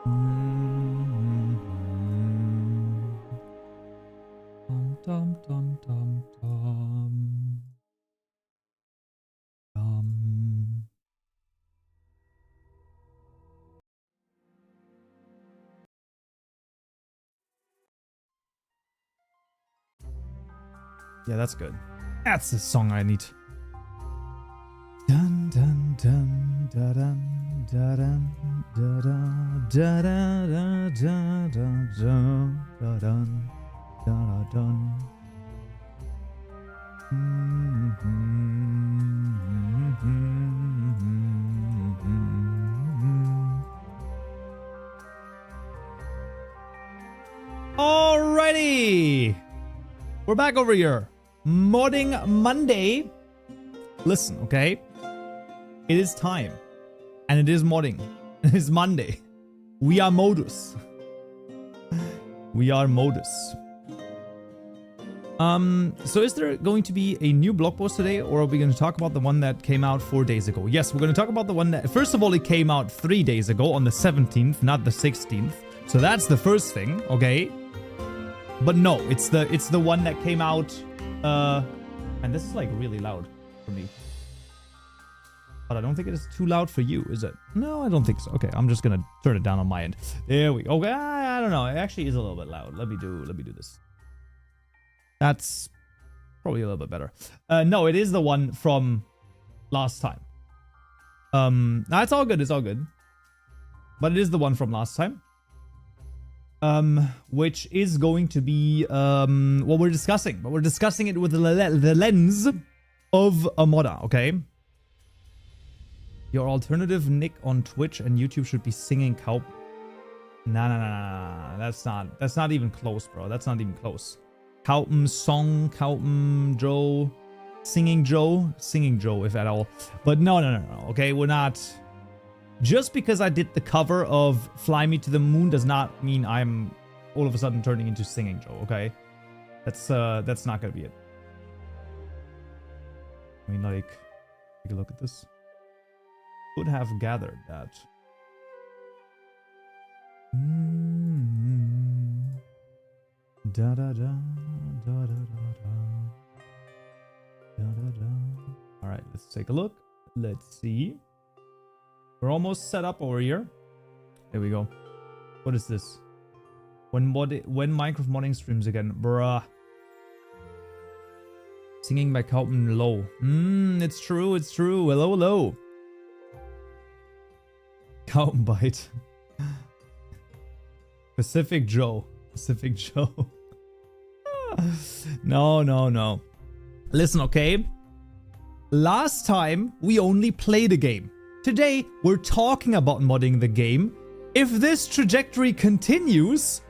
Dum, dum, dum, dum, dum. Yeah, that's good. That's the song I need. Dun dun dun da dun da dun da da da da da da dun da dun. Alrighty, we're back over here. Modding Monday. Listen, okay? It is time. And it is modding. It is Monday. We are Modus. We are Modus. So is there going to be a new blog post today, or are we going to talk about the one that came out 4 days ago? Yes, we're going to talk about the one that, first of all, it came out 3 days ago on the 17th, not the 16th. So that's the first thing, okay? But no, it's the one that came out, and this is like really loud for me. But I don't think it is too loud for you, is it? No, I don't think so. Okay, I'm just gonna turn it down on my end. There we go. Okay, I don't know. It actually is a little bit loud. Let me do this. That's probably a little bit better. No, it is the one from last time. No, it's all good. It's all good. But it is the one from last time. Which is going to be what we're discussing. But we're discussing it with the lens of a modder, okay? Your alternative nick on Twitch and YouTube should be singing cow. Nah. That's not even close, bro. That's not even close. Kaupenjoe, singing Joe, if at all. But no. Okay, we're not. Just because I did the cover of Fly Me to the Moon does not mean I'm all of a sudden turning into Singing Joe, okay? That's not gonna be it. I mean, like, take a look at this. Could have gathered that. Da da da da da da da. All right, let's take a look. Let's see. We're almost set up over here. There we go. What is this? When Minecraft modding streams again, bruh. Singing by Kaupenjoe. It's true. Hello. Kaupenbite. Pacific Joe. No. Listen, okay? Last time, we only played a game. Today, we're talking about modding the game. If this trajectory continues,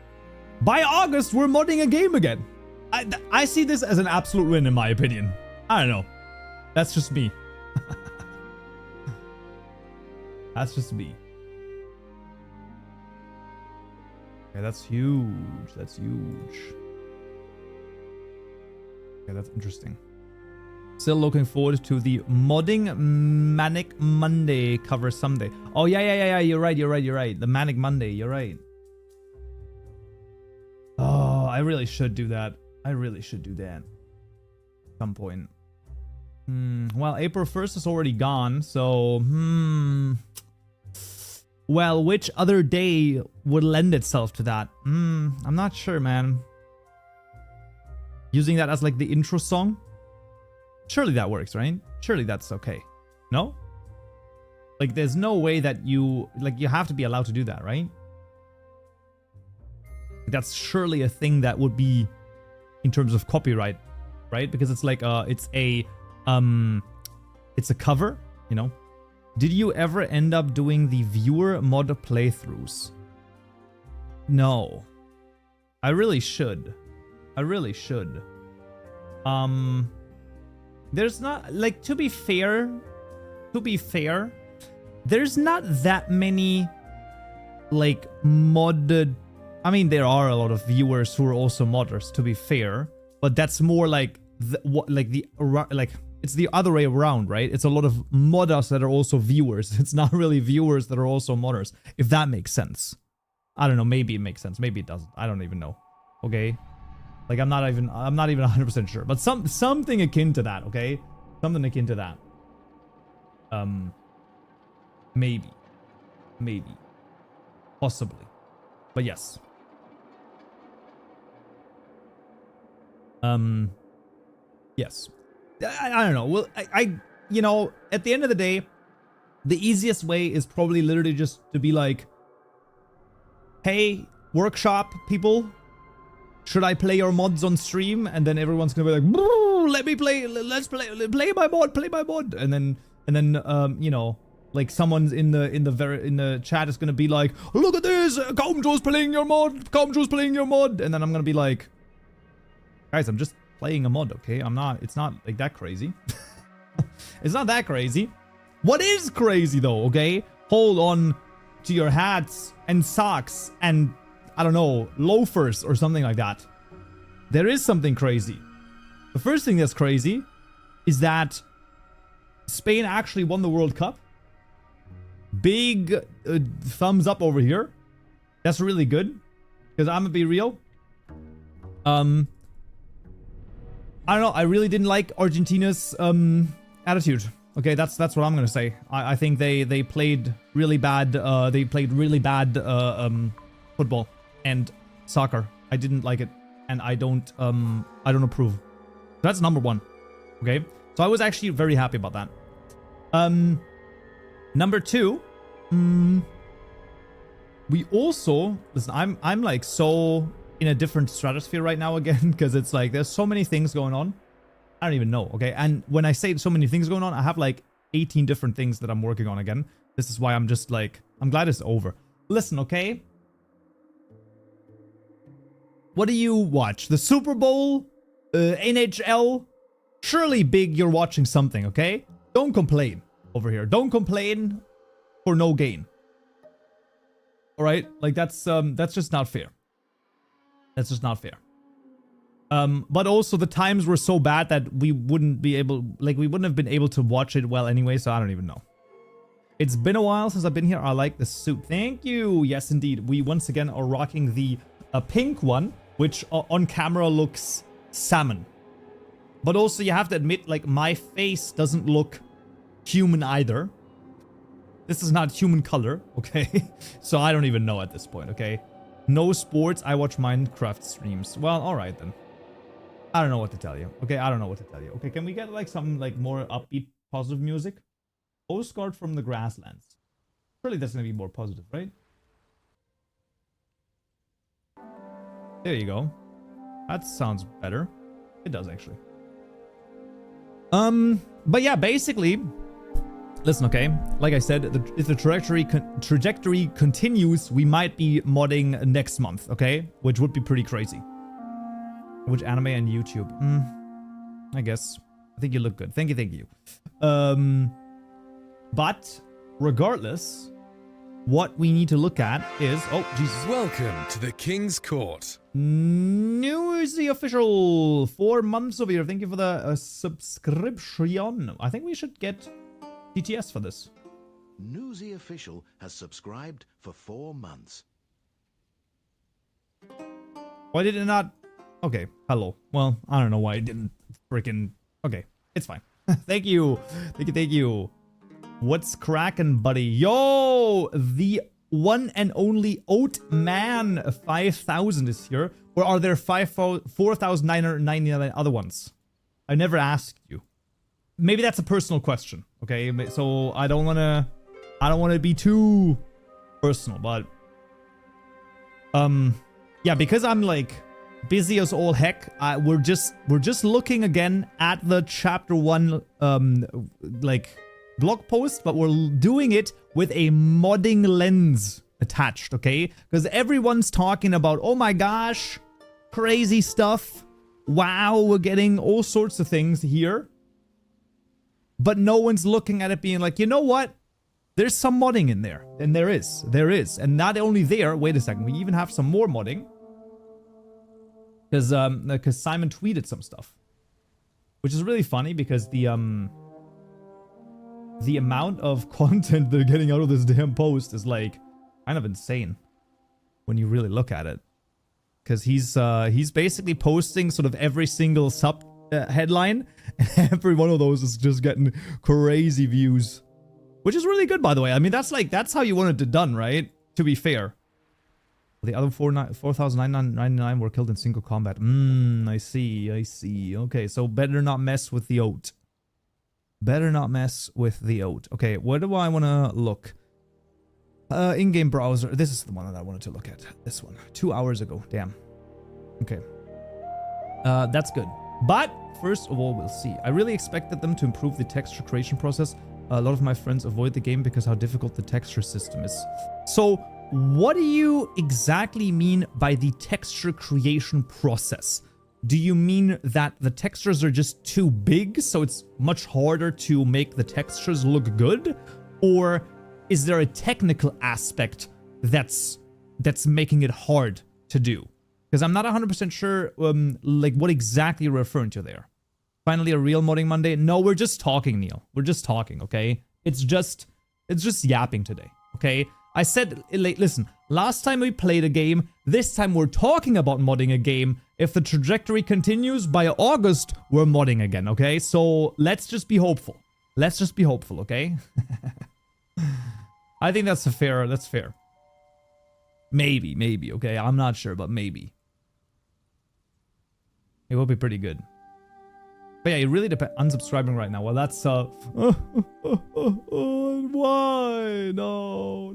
by August, we're modding a game again. I see this as an absolute win, in my opinion. I don't know. That's just me. That's just me. Okay, that's huge. Okay, that's interesting. Still looking forward to the Modding Manic Monday cover someday. Oh, yeah. You're right. The Manic Monday. You're right. Oh, I really should do that. At some point. Well, April 1st is already gone, so... Well, which other day would lend itself to that? I'm not sure, man. Using that as like the intro song? Surely that works, right? Surely that's okay. No? Like, there's no way that you... Like, you have to be allowed to do that, right? That's surely a thing that would be in terms of copyright, right? Because it's like, it's a cover, you know? Did you ever end up doing the viewer mod playthroughs? No. I really should. There's not, like, to be fair, there's not that many, like, modded... I mean, there are a lot of viewers who are also modders, to be fair, but that's more like, it's the other way around, right? It's a lot of modders that are also viewers. It's not really viewers that are also modders, if that makes sense. I don't know, maybe it makes sense, maybe it doesn't. I don't even know. Okay? Like I'm not even 100% sure, but something akin to that, okay? Something akin to that. Maybe. Possibly. But yes. Yes. I don't know. Well, you know, at the end of the day, the easiest way is probably literally just to be like, hey, workshop people, should I play your mods on stream? And then everyone's gonna be like, let me play, let's play my mod, and then you know, like someone's in the chat is gonna be like, look at this, Kaupenjoe's playing your mod, and then I'm gonna be like, guys, I'm just playing a mod, okay? It's not like that crazy. It's not that crazy. What is crazy though, okay? Hold on to your hats and socks and, I don't know, loafers or something like that. There is something crazy. The first thing that's crazy is that Spain actually won the World Cup. Big thumbs up over here. That's really good. Because I'm gonna be real. I don't know. I really didn't like Argentina's attitude. Okay, that's what I'm gonna say. I think they played really bad. They played really bad football and soccer. I didn't like it, and I don't approve. That's number one. Okay, so I was actually very happy about that. Number two, we also listen. I'm like so in a different stratosphere right now again, because it's like there's so many things going on. I don't even know, okay? And when I say so many things going on, I have like 18 different things that I'm working on again. This is why I'm just like, I'm glad it's over. Listen, okay? What do you watch? The Super Bowl? NHL? Surely, Big, you're watching something, okay? Don't complain over here. Don't complain for no gain. Alright? Like, that's just not fair. That's just not fair. But also the times were so bad that we wouldn't have been able to watch it well anyway, so I don't even know. It's been a while since I've been here. I like the suit. Thank you. Yes, indeed. We once again are rocking the pink one, which on camera looks salmon. But also you have to admit, like, my face doesn't look human either. This is not human color, okay? So I don't even know at this point, okay? No sports. I watch Minecraft streams. Well, alright then. I don't know what to tell you. Okay, I don't know what to tell you. Okay, can we get like some like more upbeat, positive music? Postcard from the Grasslands. Surely that's gonna be more positive, right? There you go. That sounds better. It does actually. But yeah, basically, listen, okay. Like I said, if the trajectory continues, we might be modding next month, okay? Which would be pretty crazy. Which anime and YouTube? I guess. I think you look good. Thank you. But regardless, what we need to look at is... Oh, Jesus. Welcome to the King's Court. Newsy official. 4 months over here. Thank you for the subscription. I think we should get TTS for this. Newsy official has subscribed for 4 months. Why did it not... Okay, hello. Well, I don't know why it didn't freaking... Okay, it's fine. Thank you. Thank you. What's cracking, buddy? Yo! The one and only Oat Man 5000 is here. Or are there 4,999 other ones? I never asked you. Maybe that's a personal question, okay? So I don't want to be too personal, but... Yeah, because I'm like... busy as all heck. We're just looking again at the chapter 1 like blog post, but we're doing it with a modding lens attached, okay? Because everyone's talking about, oh my gosh, crazy stuff. Wow, we're getting all sorts of things here. But no one's looking at it being like, you know what? There's some modding in there. And there is. And not only there, wait a second, we even have some more modding. Because Simon tweeted some stuff, which is really funny because the amount of content they're getting out of this damn post is like kind of insane. when you really look at it. Because he's basically posting sort of every single sub headline, and every one of those is just getting crazy views. Which is really good, by the way. I mean, that's how you want it done, right? To be fair. The other 4,999 were killed in single combat. I see. Okay, so better not mess with the oat. Better not mess with the oat. Okay, where do I want to look? In-game browser. This is the one that I wanted to look at. This one. 2 hours ago. Damn. Okay. That's good. But, first of all, we'll see. I really expected them to improve the texture creation process. A lot of my friends avoid the game because how difficult the texture system is. So, what do you exactly mean by the texture creation process? Do you mean that the textures are just too big, so it's much harder to make the textures look good? Or is there a technical aspect that's making it hard to do? Because I'm not 100% sure like what exactly you're referring to there. Finally, a real modding Monday? No, we're just talking, Neil. We're just talking, okay? It's just yapping today, okay? I said, like, listen, last time we played a game, this time we're talking about modding a game. If the trajectory continues, by August, we're modding again, okay? So, let's just be hopeful. Let's just be hopeful, okay? I think that's fair. Maybe, okay? I'm not sure, but maybe. It will be pretty good. But yeah, it really depends. Unsubscribing right now. Well, that's why? No.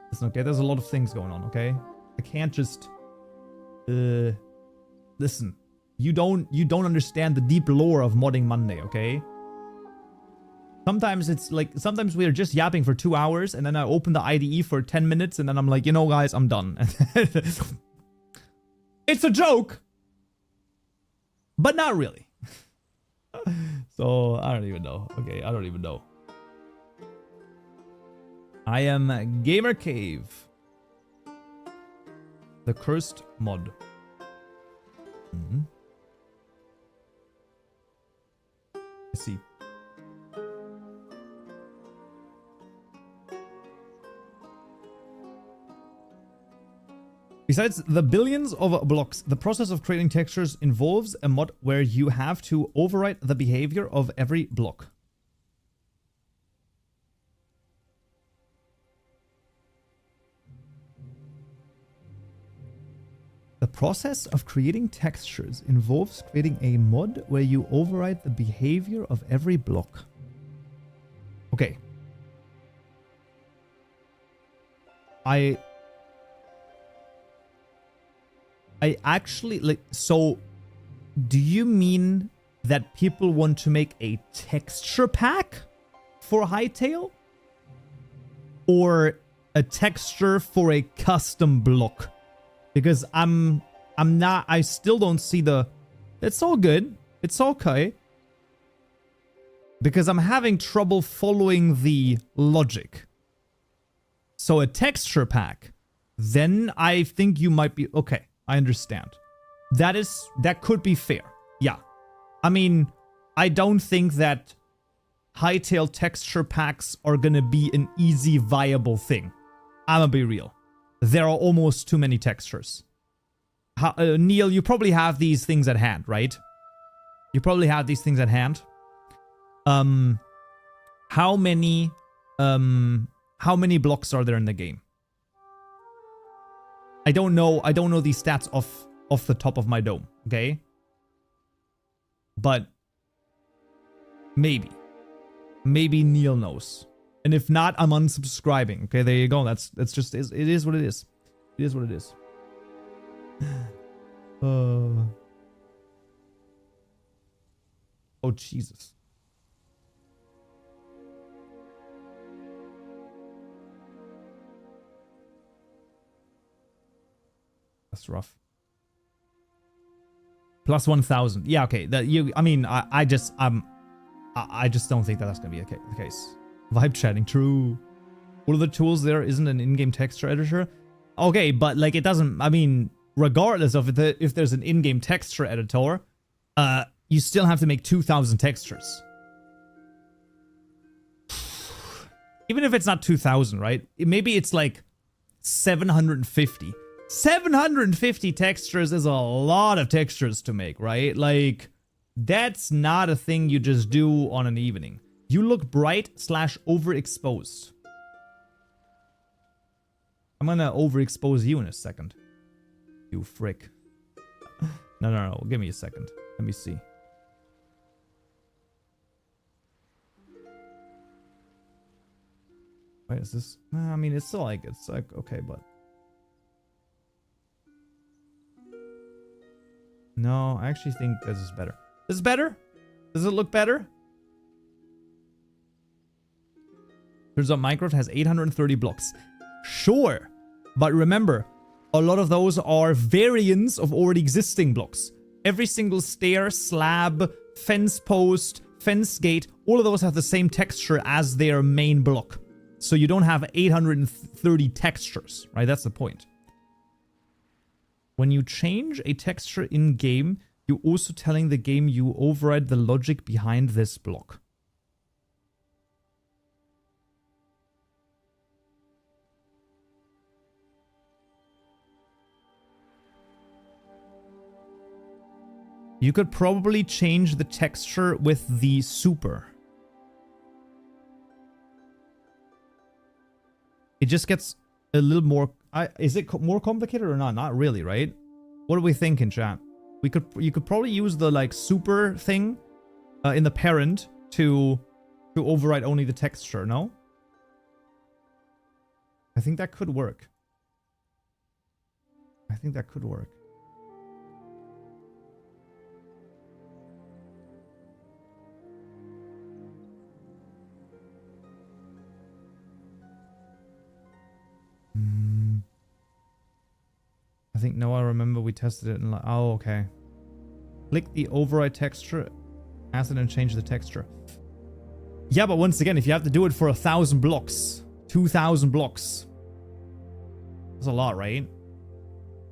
Listen, okay, there's a lot of things going on, okay? I can't just listen. You don't understand the deep lore of Modding Monday, okay? Sometimes it's like, sometimes we are just yapping for 2 hours, and then I open the IDE for 10 minutes, and then I'm like, you know, guys, I'm done. It's a joke, but not really. So, I don't even know. Okay, I don't even know. I am Gamer Cave. The cursed mod. Let's see. Besides the billions of blocks, the process of creating textures involves a mod where you have to overwrite the behavior of every block. The process of creating textures involves creating a mod where you override the behavior of every block. Okay. I actually, like, so do you mean that people want to make a texture pack for Hytale? Or a texture for a custom block? Because I still don't see the, it's all good. It's okay. Because I'm having trouble following the logic. So a texture pack, then I think you might be, okay. I understand. That could be fair. Yeah. I mean, I don't think that Hytale texture packs are gonna be an easy, viable thing. I'ma be real. There are almost too many textures. Neil, you probably have these things at hand, right? You probably have these things at hand. How many blocks are there in the game? I don't know these stats off the top of my dome, okay? But maybe Neil knows. And if not, I'm unsubscribing. Okay, there you go. That's just, it is what it is. It is what it is. Oh Jesus. That's rough. Plus 1,000. Yeah, okay. I just don't think that's gonna be the case. Vibe chatting, true. One of the tools there isn't an in-game texture editor. Okay, but like it doesn't. I mean, regardless of if there's an in-game texture editor, you still have to make 2,000 textures. Even if it's not 2,000, right? Maybe it's like 750. 750 textures is a lot of textures to make, right? Like, that's not a thing you just do on an evening. You look bright / overexposed. I'm gonna overexpose you in a second. You frick. No. Give me a second. Let me see. Wait, is this? I mean, it's like, okay, but. No, I actually think this is better. This is better? Does it look better? Turns out Minecraft has 830 blocks. Sure, but remember, a lot of those are variants of already existing blocks. Every single stair, slab, fence post, fence gate, all of those have the same texture as their main block. So you don't have 830 textures, right? That's the point. When you change a texture in-game, you're also telling the game you override the logic behind this block. You could probably change the texture with the super. It just gets a little more... is it more complicated or not? Not really, right? What are we thinking, chat? You could probably use the like super thing in the parent to override only the texture, no? I think that could work. I think that could work. I think, no, I remember we tested it and like, oh, okay. Click the override texture, acid, and change the texture. Yeah, but once again, if you have to do it for 1,000 blocks, 2,000 blocks, that's a lot, right?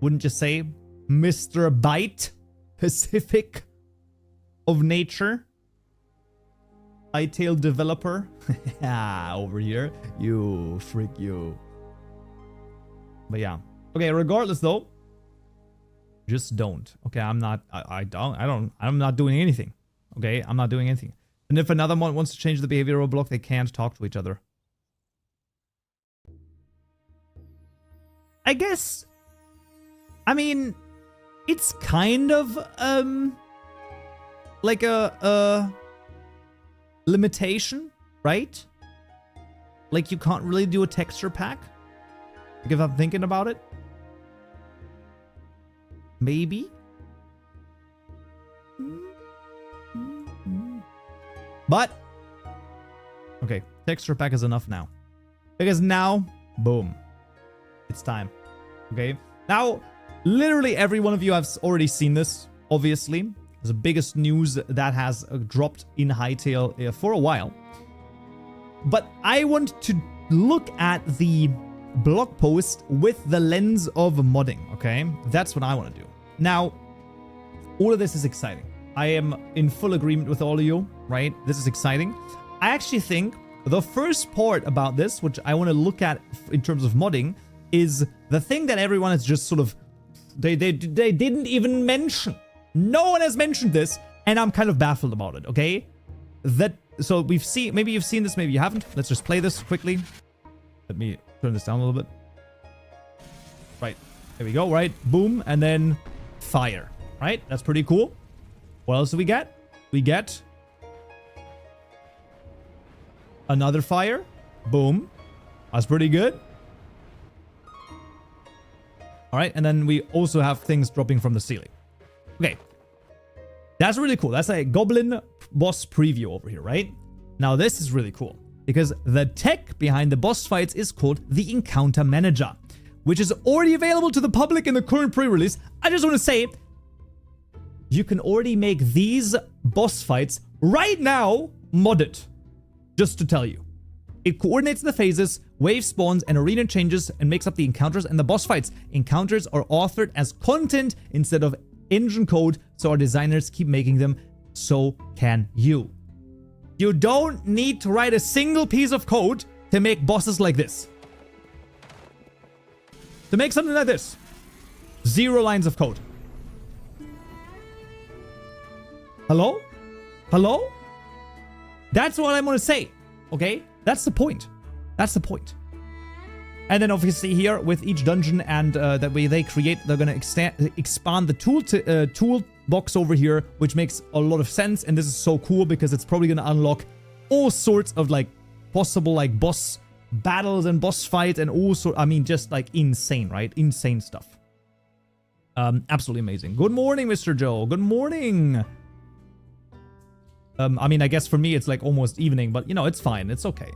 Wouldn't you say, Mr. Byte Pacific of Nature? Hytale developer? Over here. You freak you. But yeah. Okay, regardless though, just don't. Okay, I'm not doing anything. Okay, I'm not doing anything. And if another one wants to change the behavioral block, they can't talk to each other. I guess, I mean, it's kind of, like a limitation, right? Like you can't really do a texture pack. Like if I'm thinking about it. Maybe. But okay, texture pack is enough now. Because now, boom. It's time. Okay? Now, literally every one of you has already seen this, obviously. It's the biggest news that has dropped in Hytale for a while. But I want to look at the blog post with the lens of modding, okay? That's what I want to do. Now, all of this is exciting. I am in full agreement with all of you, right? This is exciting. I actually think the first part about this, which I want to look at in terms of modding, is the thing that everyone has just sort of... They didn't even mention. No one has mentioned this, and I'm kind of baffled about it, okay? So we've seen... Maybe you've seen this, maybe you haven't. Let's just play this quickly. Let me turn this down a little bit. Right. There we go, right? Boom, and then fire. Right? That's pretty cool. What else do we get? We get another fire. Boom. That's pretty good. All right, and then we also have things dropping from the ceiling. Okay. That's really cool. That's a goblin boss preview over here, right? Now, this is really cool because the tech behind the boss fights is called the Encounter Manager, which is already available to the public in the current pre-release. I just want to say, you can already make these boss fights right now modded. Just to tell you. It coordinates the phases, wave spawns, and arena changes, and makes up the encounters and the boss fights. Encounters are authored as content instead of engine code, so our designers keep making them. So can you. You don't need to write a single piece of code to make bosses like this. to make something like this. 0 lines of code. Hello? Hello? That's what I'm gonna say. Okay? That's the point. That's the point. And then obviously here with each dungeon and that way they create, they're gonna expand the toolbox over here, which makes a lot of sense. And this is so cool because it's probably gonna unlock all sorts of like possible like boss battles and boss fights and all sorts. I mean, just like insane, right? Insane stuff. Absolutely amazing. Good morning, Mr. Joe. Good morning. I mean, I guess for me it's like almost evening, but you know, it's fine. It's okay.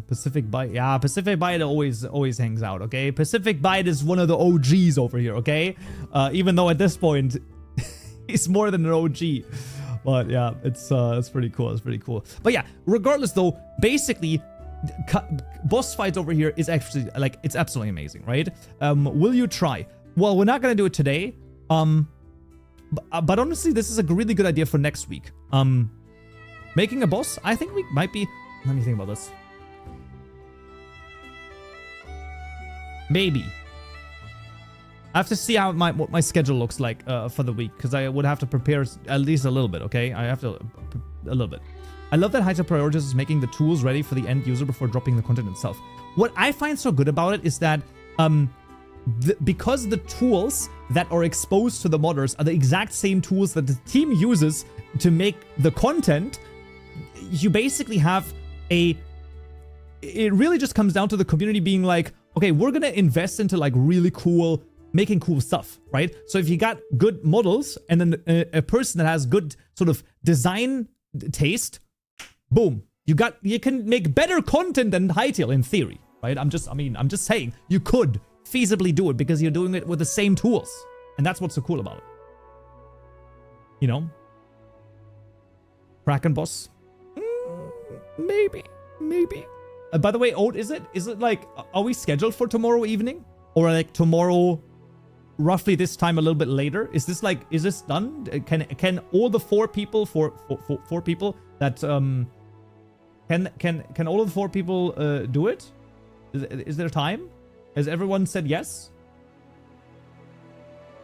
Pacific Bite. Yeah, Pacific Bite always hangs out, okay? Pacific Bite is one of the OGs over here, okay? Even though at this point he's more than an OG. But yeah, it's pretty cool. It's pretty cool. But yeah, regardless though, basically boss fights over here is actually like, it's absolutely amazing, right? Will you try? Well, we're not gonna do it today. But honestly, this is a really good idea for next week. Making a boss, I think we might be... Let me think about this. Maybe. I have to see how what my schedule looks like for the week, because I would have to prepare at least a little bit, okay? I have to... a little bit. I love that Hytale prioritizes making the tools ready for the end user before dropping the content itself. What I find so good about it is that... because the tools that are exposed to the modders are the exact same tools that the team uses to make the content, you basically have a... It really just comes down to the community being like, okay, we're gonna invest into like really cool, making cool stuff, right? So if you got good models and then a person that has good sort of design taste, boom, you can make better content than Hytale in theory, right? I'm just saying, you could feasibly do it because you're doing it with the same tools. And that's what's so cool about it. You know? Kraken boss? Maybe. By the way, Oat, is it like, are we scheduled for tomorrow evening? Or like tomorrow, roughly this time a little bit later? Is this done? Can all the four people that, can all of the 4 people do it? Is there time? Has everyone said yes?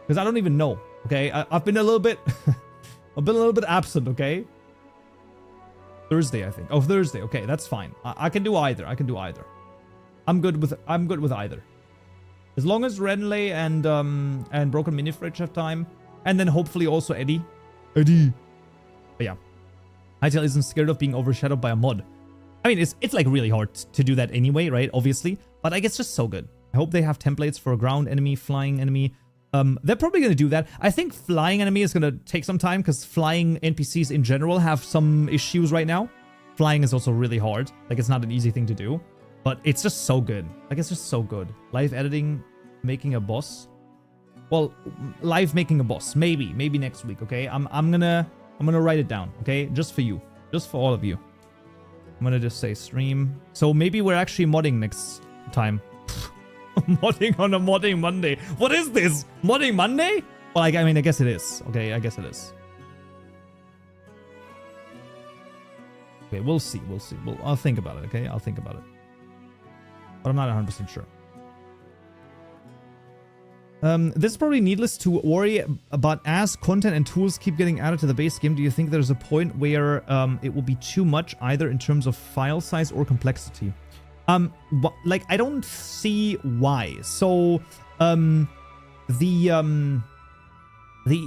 Because I don't even know. Okay, I've been a little bit, absent. Okay. Thursday, I think. Oh, Thursday. Okay, that's fine. I can do either. I'm good with either. As long as Renley and Broken Mini Fridge have time, and then hopefully also Eddie. But yeah, Hytale isn't scared of being overshadowed by a mod. I mean, it's like really hard to do that anyway, right? Obviously, but like it's just so good. I hope they have templates for a ground enemy, flying enemy. They're probably going to do that. I think flying enemy is going to take some time because flying NPCs in general have some issues right now. Flying is also really hard. Like, it's not an easy thing to do, but it's just so good. Like, it's just so good. Live editing, making a boss. Well, live making a boss. Maybe next week. Okay. I'm gonna write it down. Okay. Just for you. Just for all of you. I'm gonna just say stream. So maybe we're actually modding next time. Modding on a modding Monday. What is this? Modding Monday? Well, I mean, I guess it is. Okay, I guess it is. Okay, we'll see. I'll think about it, okay? I'll think about it. But I'm not 100% sure. This is probably needless to worry about as content and tools keep getting added to the base game. Do you think there's a point where it will be too much either in terms of file size or complexity? Like, I don't see why. So, the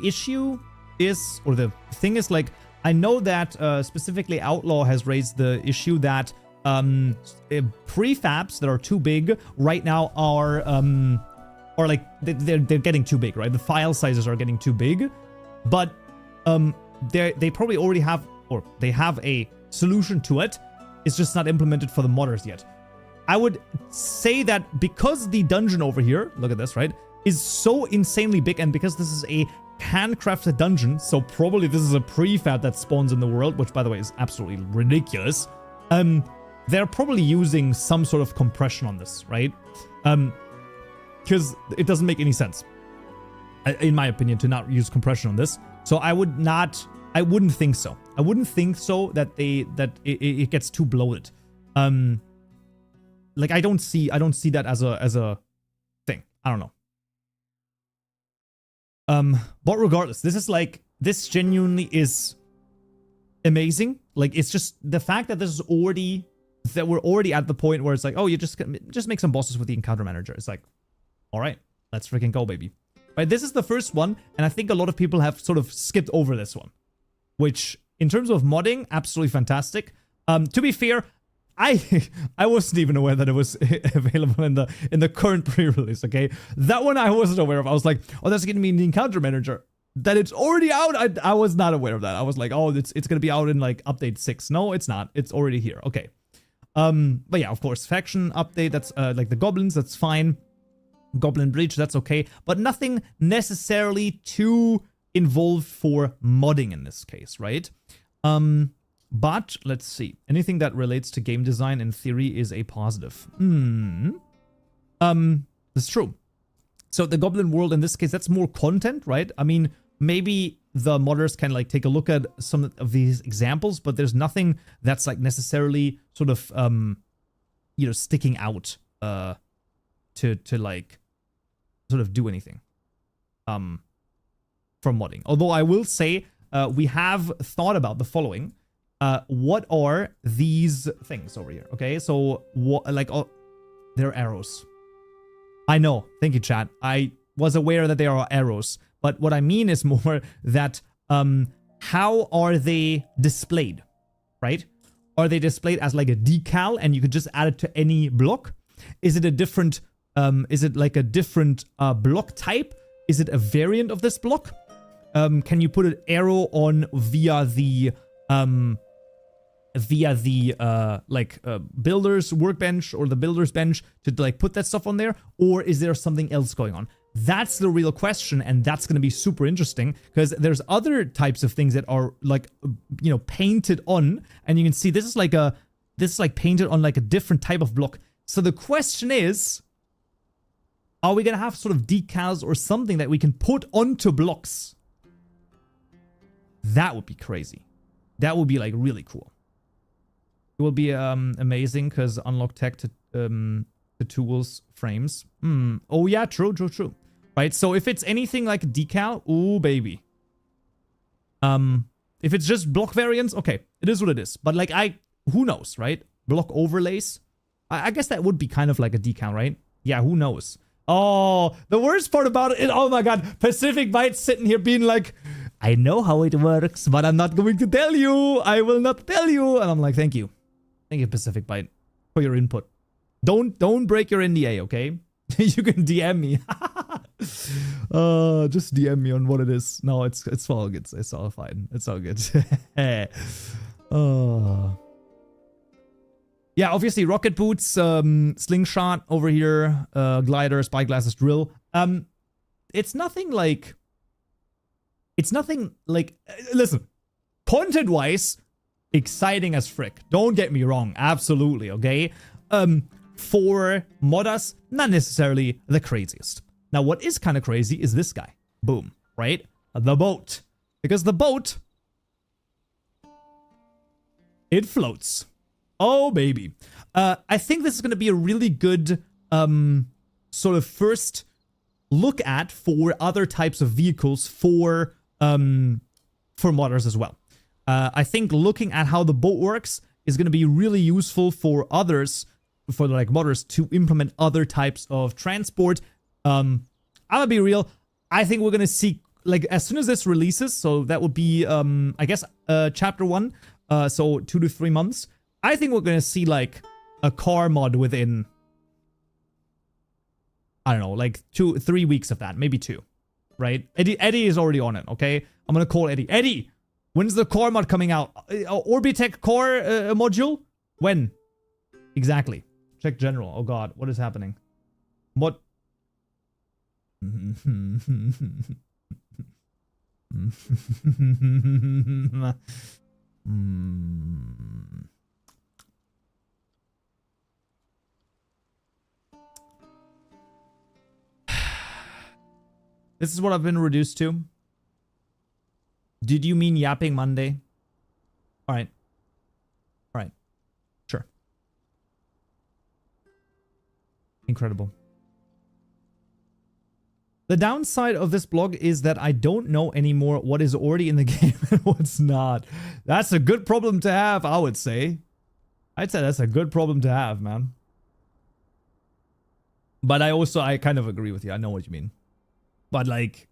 issue is, or the thing is, like, I know that specifically Outlaw has raised the issue that prefabs that are too big right now are like they're getting too big, right? The file sizes are getting too big, but they probably already have, or they have a solution to it. It's just not implemented for the modders yet. I would say that because the dungeon over here, look at this, right, is so insanely big, and because this is a handcrafted dungeon, so probably this is a prefab that spawns in the world, which by the way is absolutely ridiculous. They're probably using some sort of compression on this, right? Because it doesn't make any sense, in my opinion, to not use compression on this. So I wouldn't think so. I wouldn't think so that it gets too bloated. like, I don't see that as a thing. I don't know. But regardless, this genuinely is amazing. Like, it's just the fact that we're already at the point where it's like, oh, you just make some bosses with the encounter manager. It's like, all right, let's freaking go, baby. Right, this is the first one, and I think a lot of people have sort of skipped over this one, which in terms of modding, absolutely fantastic. To be fair, I wasn't even aware that it was available in the current pre-release. Okay, that one I wasn't aware of. I was like, oh, that's gonna mean the encounter manager. That it's already out. I was not aware of that. I was like, oh, it's gonna be out in like update 6. No, it's not. It's already here. Okay. But yeah, of course, faction update. That's like the goblins. That's fine. Goblin breach. That's okay. But nothing necessarily too involved for modding in this case, right? But let's see. Anything that relates to game design in theory is a positive. That's true. So the Goblin world in this case, that's more content, right? I mean, maybe the modders can like take a look at some of these examples, but there's nothing that's like necessarily sort of you know, sticking out to like sort of do anything from modding. Although I will say we have thought about the following. What are these things over here? Okay, so what, like, oh, they're arrows. I know. Thank you, chat. I was aware that they are arrows, but what I mean is more that how are they displayed, right? Are they displayed as like a decal and you could just add it to any block? Is it a different is it like a different block type? Is it a variant of this block? Can you put an arrow on via the builder's workbench or the builder's bench to like put that stuff on there? Or is there something else going on? That's the real question, and that's going to be super interesting because there's other types of things that are like, you know, painted on, and you can see this is like painted on like a different type of block. So the question is, are we going to have sort of decals or something that we can put onto blocks? That would be crazy. That would be like really cool. It will be amazing because unlock tech to the tools frames. Oh yeah, true. Right, so if it's anything like a decal, ooh baby. If it's just block variants, okay, it is what it is. But like who knows, right? Block overlays. I guess that would be kind of like a decal, right? Yeah, who knows? Oh, the worst part about it, oh my god, Pacific Byte sitting here being like, I know how it works, but I'm not going to tell you. I will not tell you. And I'm like, thank you. Thank you, Pacific Byte, for your input. Don't break your NDA, okay? You can DM me. Just DM me on what it is. No, it's all good. It's all fine. It's all good. Yeah, obviously rocket boots, slingshot over here, glider, spyglasses, drill. It's nothing like, listen, content-wise, exciting as frick. Don't get me wrong, absolutely, okay? For modders, not necessarily the craziest. Now, what is kind of crazy is this guy. Boom, right? The boat. Because the boat, it floats. Oh, baby. I think this is going to be a really good sort of first look at for other types of vehicles for modders as well. I think looking at how the boat works is going to be really useful for others, for like modders to implement other types of transport. I'm gonna be real. I think we're gonna see, like, as soon as this releases, so that would be I guess chapter 1, so 2 to 3 months. I think we're gonna see like a car mod within, I don't know, like 2-3 weeks of that, maybe 2, right? Eddie is already on it. Okay, I'm gonna call Eddie. Eddie, when's the car mod coming out? Orbitech car module? When exactly? Check general. Oh god, what is happening? What? This is what I've been reduced to. Did you mean yapping Monday? All right. All right. Sure. Incredible. The downside of this blog is that I don't know anymore what is already in the game and what's not. That's a good problem to have, I would say. I'd say that's a good problem to have, man. But I kind of agree with you. I know what you mean. But like,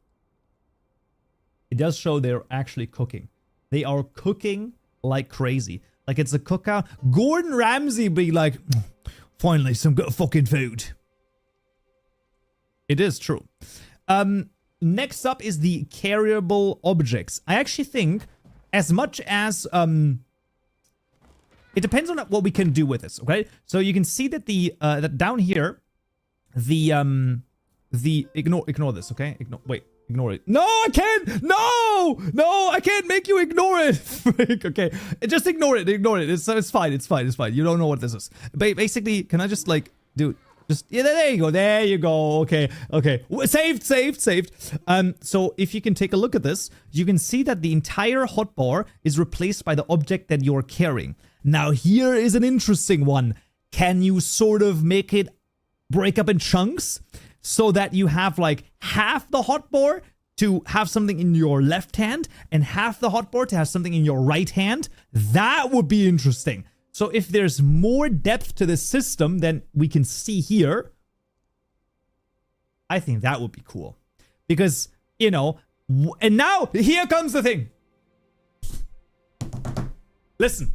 it does show they're actually cooking. They are cooking like crazy. Like it's a cookout. Gordon Ramsay be like, finally some good fucking food. It is true. Next up is the carryable objects. I actually think as much as, it depends on what we can do with this, okay? So you can see that that down here, ignore this, okay? Ignore it. No, I can't! No, I can't make you ignore it! Frick, okay. Just ignore it. It's fine. You don't know what this is. Basically, can I just like, dude, yeah, there you go. Okay. Saved. So if you can take a look at this, you can see that the entire hotbar is replaced by the object that you're carrying. Now here is an interesting one. Can you sort of make it break up in chunks so that you have like half the hotbar to have something in your left hand and half the hotbar to have something in your right hand? That would be interesting. So if there's more depth to this system than we can see here, I think that would be cool. Because, you know, and now here comes the thing. Listen.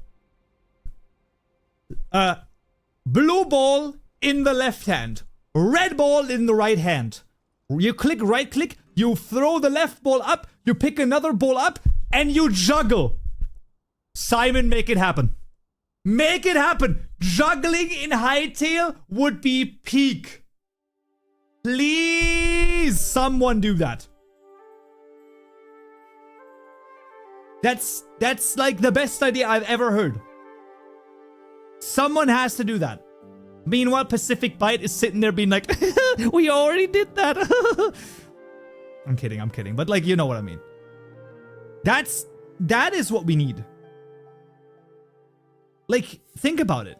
Blue ball in the left hand. Red ball in the right hand. You right click, you throw the left ball up, you pick another ball up, and you juggle. Simon, make it happen. Make it happen. Juggling in Hytale would be peak. Please, someone do that. That's like the best idea I've ever heard. Someone has to do that. Meanwhile, Pacific Bite is sitting there being like, we already did that. I'm kidding. But like, you know what I mean. That is what we need. Like, think about it.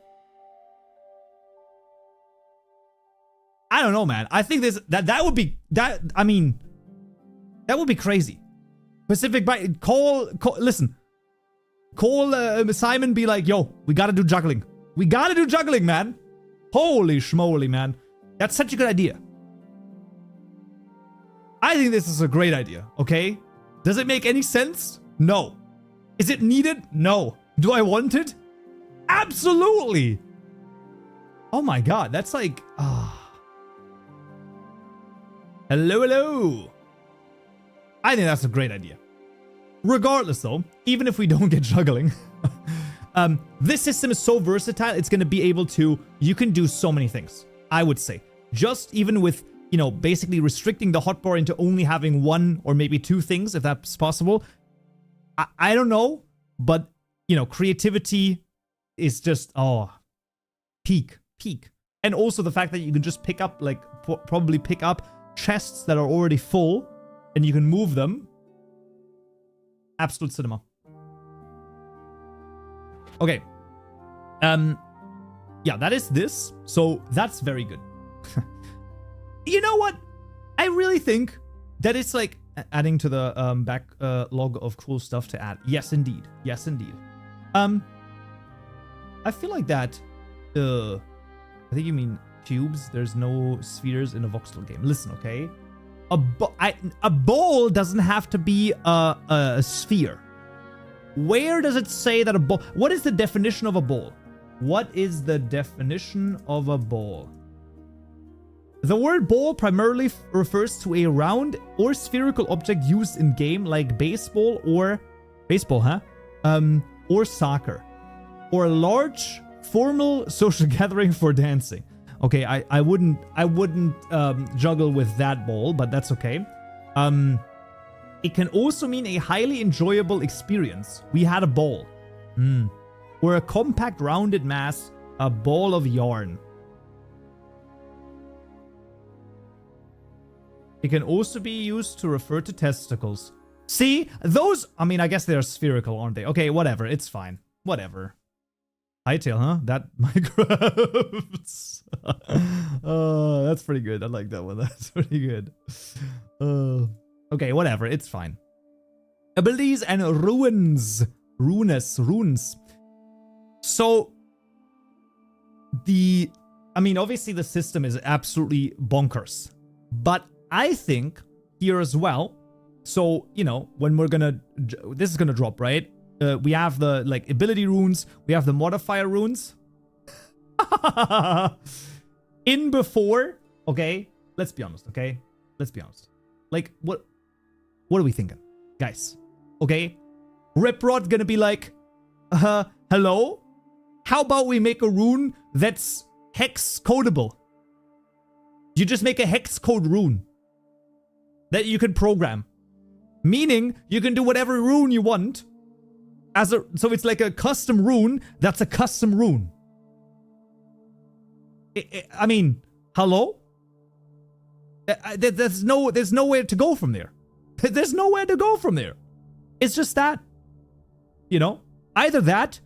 I don't know, man. I think that would be crazy. Pacific Bite, listen. Call Simon, be like, yo, we gotta do juggling. We gotta do juggling, man. Holy schmoly, man. That's such a good idea. I think this is a great idea, okay? Does it make any sense? No. Is it needed? No. Do I want it? Absolutely. Oh my god, that's like, Hello. I think that's a great idea. Regardless though, even if we don't get juggling, this system is so versatile, it's going to be able to, you can do so many things, I would say. Just even with, you know, basically restricting the hotbar into only having one or maybe two things, if that's possible. I don't know, but, you know, creativity is just, peak. And also the fact that you can just pick up, like, probably pick up chests that are already full, and you can move them. Absolute cinema. Okay. Yeah, that is this. So that's very good. You know what? I really think that it's like adding to the backlog of cool stuff to add. Yes, indeed. I feel like that. I think you mean cubes. There's no spheres in a voxel game. Listen, okay. A bowl doesn't have to be a sphere. Where does it say that a bowl... What is the definition of a bowl? What is the definition of a bowl? The word bowl primarily refers to a round or spherical object used in game like baseball or... Baseball, huh? Or soccer. Or a large formal social gathering for dancing. Okay, I wouldn't juggle with that bowl, but that's okay. It can also mean a highly enjoyable experience. We had a ball. Or a compact rounded mass, a ball of yarn. It can also be used to refer to testicles. See, those, I mean, I guess they're spherical, aren't they? Okay, whatever, it's fine. Whatever. Hytale, huh? That Minecraft. That's pretty good. I like that one. That's pretty good. Okay, whatever. It's fine. Abilities and runes. Runes. So, I mean, obviously the system is absolutely bonkers. But I think here as well, so, you know, when we're gonna, this is gonna drop, right? We have the, like, ability runes. We have the modifier runes. In before, okay? Let's be honest, okay? Let's be honest. Like, what are we thinking? Guys, okay? Riprod gonna be like, hello? How about we make a rune that's hex codable? You just make a hex code rune that you can program. Meaning, you can do whatever rune you want. So it's like a custom rune that's a custom rune. I mean, hello? There's nowhere to go from there. There's nowhere to go from there. It's just that. You know? Either that.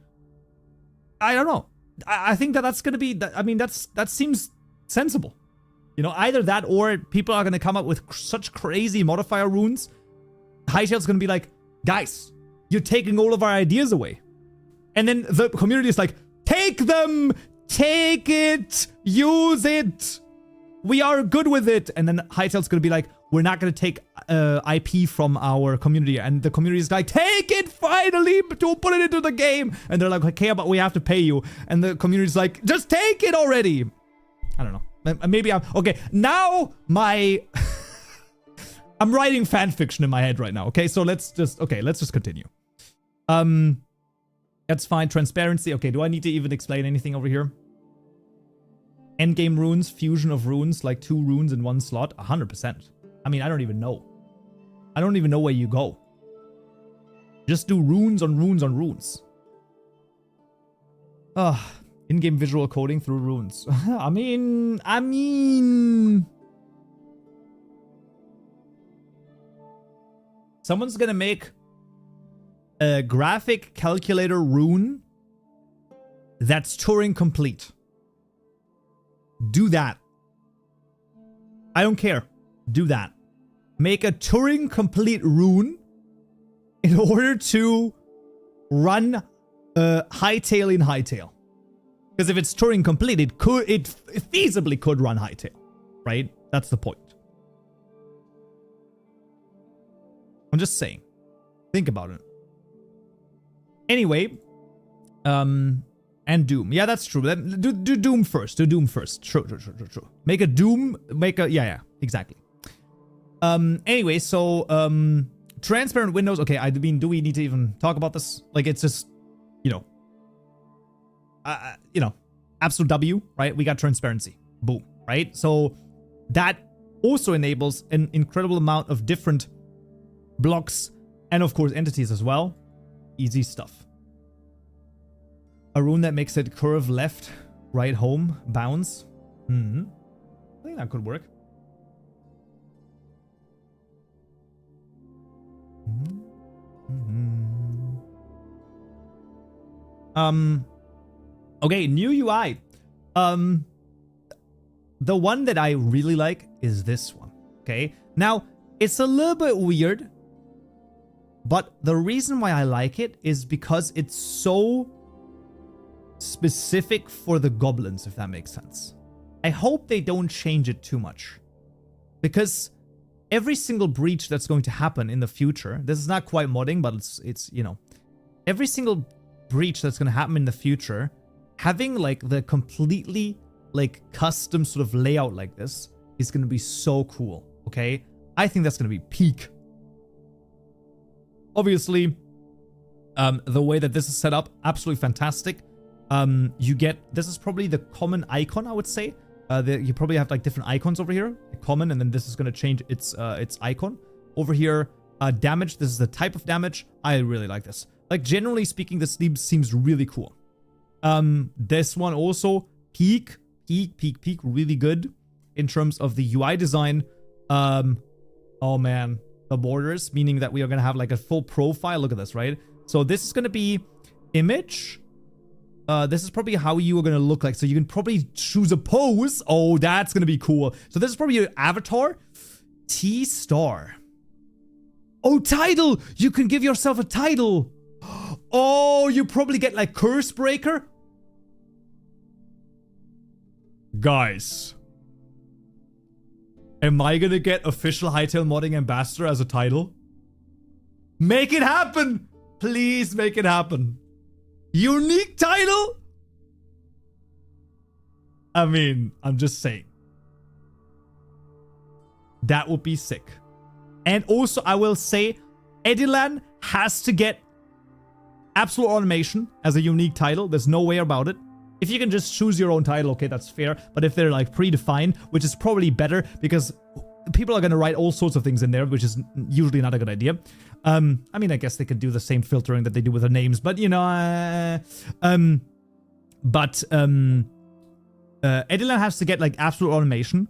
I don't know. I think that's going to be... I mean, that seems sensible. You know, either that or people are going to come up with such crazy modifier runes. Hytale's going to be like, guys, you're taking all of our ideas away. And then the community is like, take them! Take it! Use it! We are good with it! And then Hytale's gonna be like, we're not gonna take IP from our community. And the community is like, take it finally! To put it into the game! And they're like, okay, but we have to pay you. And the community is like, just take it already! I don't know. Maybe I'm... Okay, now my... I'm writing fan fiction in my head right now, okay? So let's just continue. That's fine. Transparency. Okay, do I need to even explain anything over here? Endgame runes, fusion of runes, like 2 runes in 1 slot. 100%. I mean, I don't even know. I don't even know where you go. Just do runes on runes on runes. In-game visual coding through runes. I mean... Someone's gonna make a graphic calculator rune that's Turing complete. Do that. I don't care. Do that. Make a Turing complete rune in order to run Hytale in Hytale. Because if it's Turing complete, it feasibly could run Hytale, right? That's the point. I'm just saying. Think about it. Anyway, and Doom. Yeah, that's true. Do Doom first. Do Doom first. True. Make a Doom. Yeah, exactly. Anyway, so transparent windows. Okay, I mean, do we need to even talk about this? Like, it's just, you know, absolute W, right? We got transparency. Boom, right? So that also enables an incredible amount of different blocks and of course entities as well. Easy stuff. A rune that makes it curve left, right, home, bounce. I think that could work. Okay, new UI. The one that I really like is this one. Okay, now it's a little bit weird, but the reason why I like it is because it's so specific for the goblins, if that makes sense. I hope they don't change it too much, because every single breach that's going to happen in the future, this is not quite modding, but it's you know, every single breach that's going to happen in the future, having like the completely like custom sort of layout like this is going to be so cool. Okay, I think that's going to be peak. Obviously, the way that this is set up, absolutely fantastic. You get, this is probably the common icon, I would say. You probably have like different icons over here, common, and then this is going to change its icon. Over here, damage, this is the type of damage. I really like this. Like, generally speaking, this seems really cool. This one also, peak, really good in terms of the UI design. Oh man, the borders, meaning that we are going to have like a full profile. Look at this, right? So this is going to be image, this is probably how you are gonna look like. So you can probably choose a pose. Oh, that's gonna be cool. So this is probably your avatar. T-star. Oh, title! You can give yourself a title. Oh, you probably get like Curse Breaker. Guys. Am I gonna get official Hytale Modding Ambassador as a title? Make it happen! Please make it happen. Unique title? I mean, I'm just saying. That would be sick. And also, I will say, Edilan has to get Absolute Automation as a unique title. There's no way about it. If you can just choose your own title, okay, that's fair. But if they're like predefined, which is probably better because people are going to write all sorts of things in there, which is usually not a good idea. I mean, I guess they could do the same filtering that they do with their names, but you know, Edilan has to get like Absolute Automation.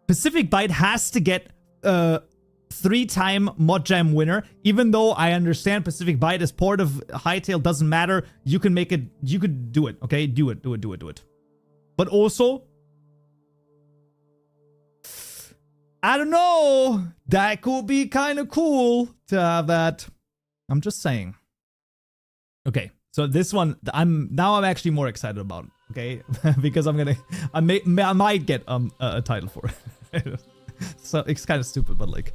Pacific Byte has to get 3-time Mod Jam winner. Even though I understand Pacific Byte is part of Hytale, doesn't matter. You can make it. You could do it. Okay, do it. But also, I don't know. That could be kind of cool to have that. I'm just saying. Okay, so this one, I'm actually more excited about it. Okay, because I might get a title for it. So it's kind of stupid, but like,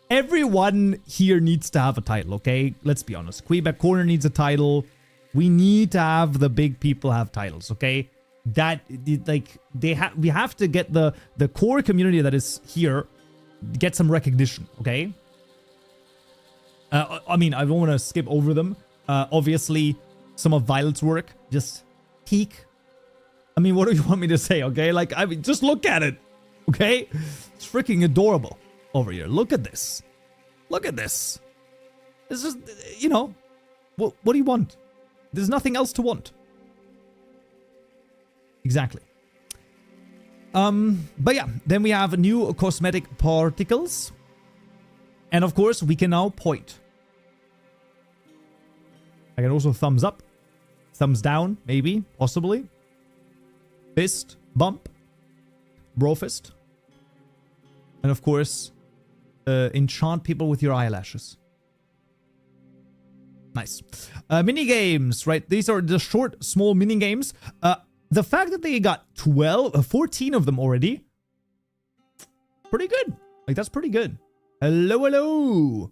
everyone here needs to have a title. Okay, let's be honest. Quebec Corner needs a title. We need to have the big people have titles. Okay, that like we have to get the core community that is here get some recognition. Okay. I mean, I don't want to skip over them. Obviously, some of Violet's work just peak. I mean, what do you want me to say? Okay, like, I mean, just look at it. Okay, it's freaking adorable over here. Look at this. Look at this. It's just, you know, what do you want? There's nothing else to want. Exactly. But yeah, then we have new cosmetic particles. And of course, we can now point. I can also thumbs up, thumbs down, maybe, possibly. Fist, bump, bro fist. And of course, enchant people with your eyelashes. Nice. Mini games, right? These are the short, small mini games. The fact that they got 14 of them already, pretty good. Like, that's pretty good. Hello, hello.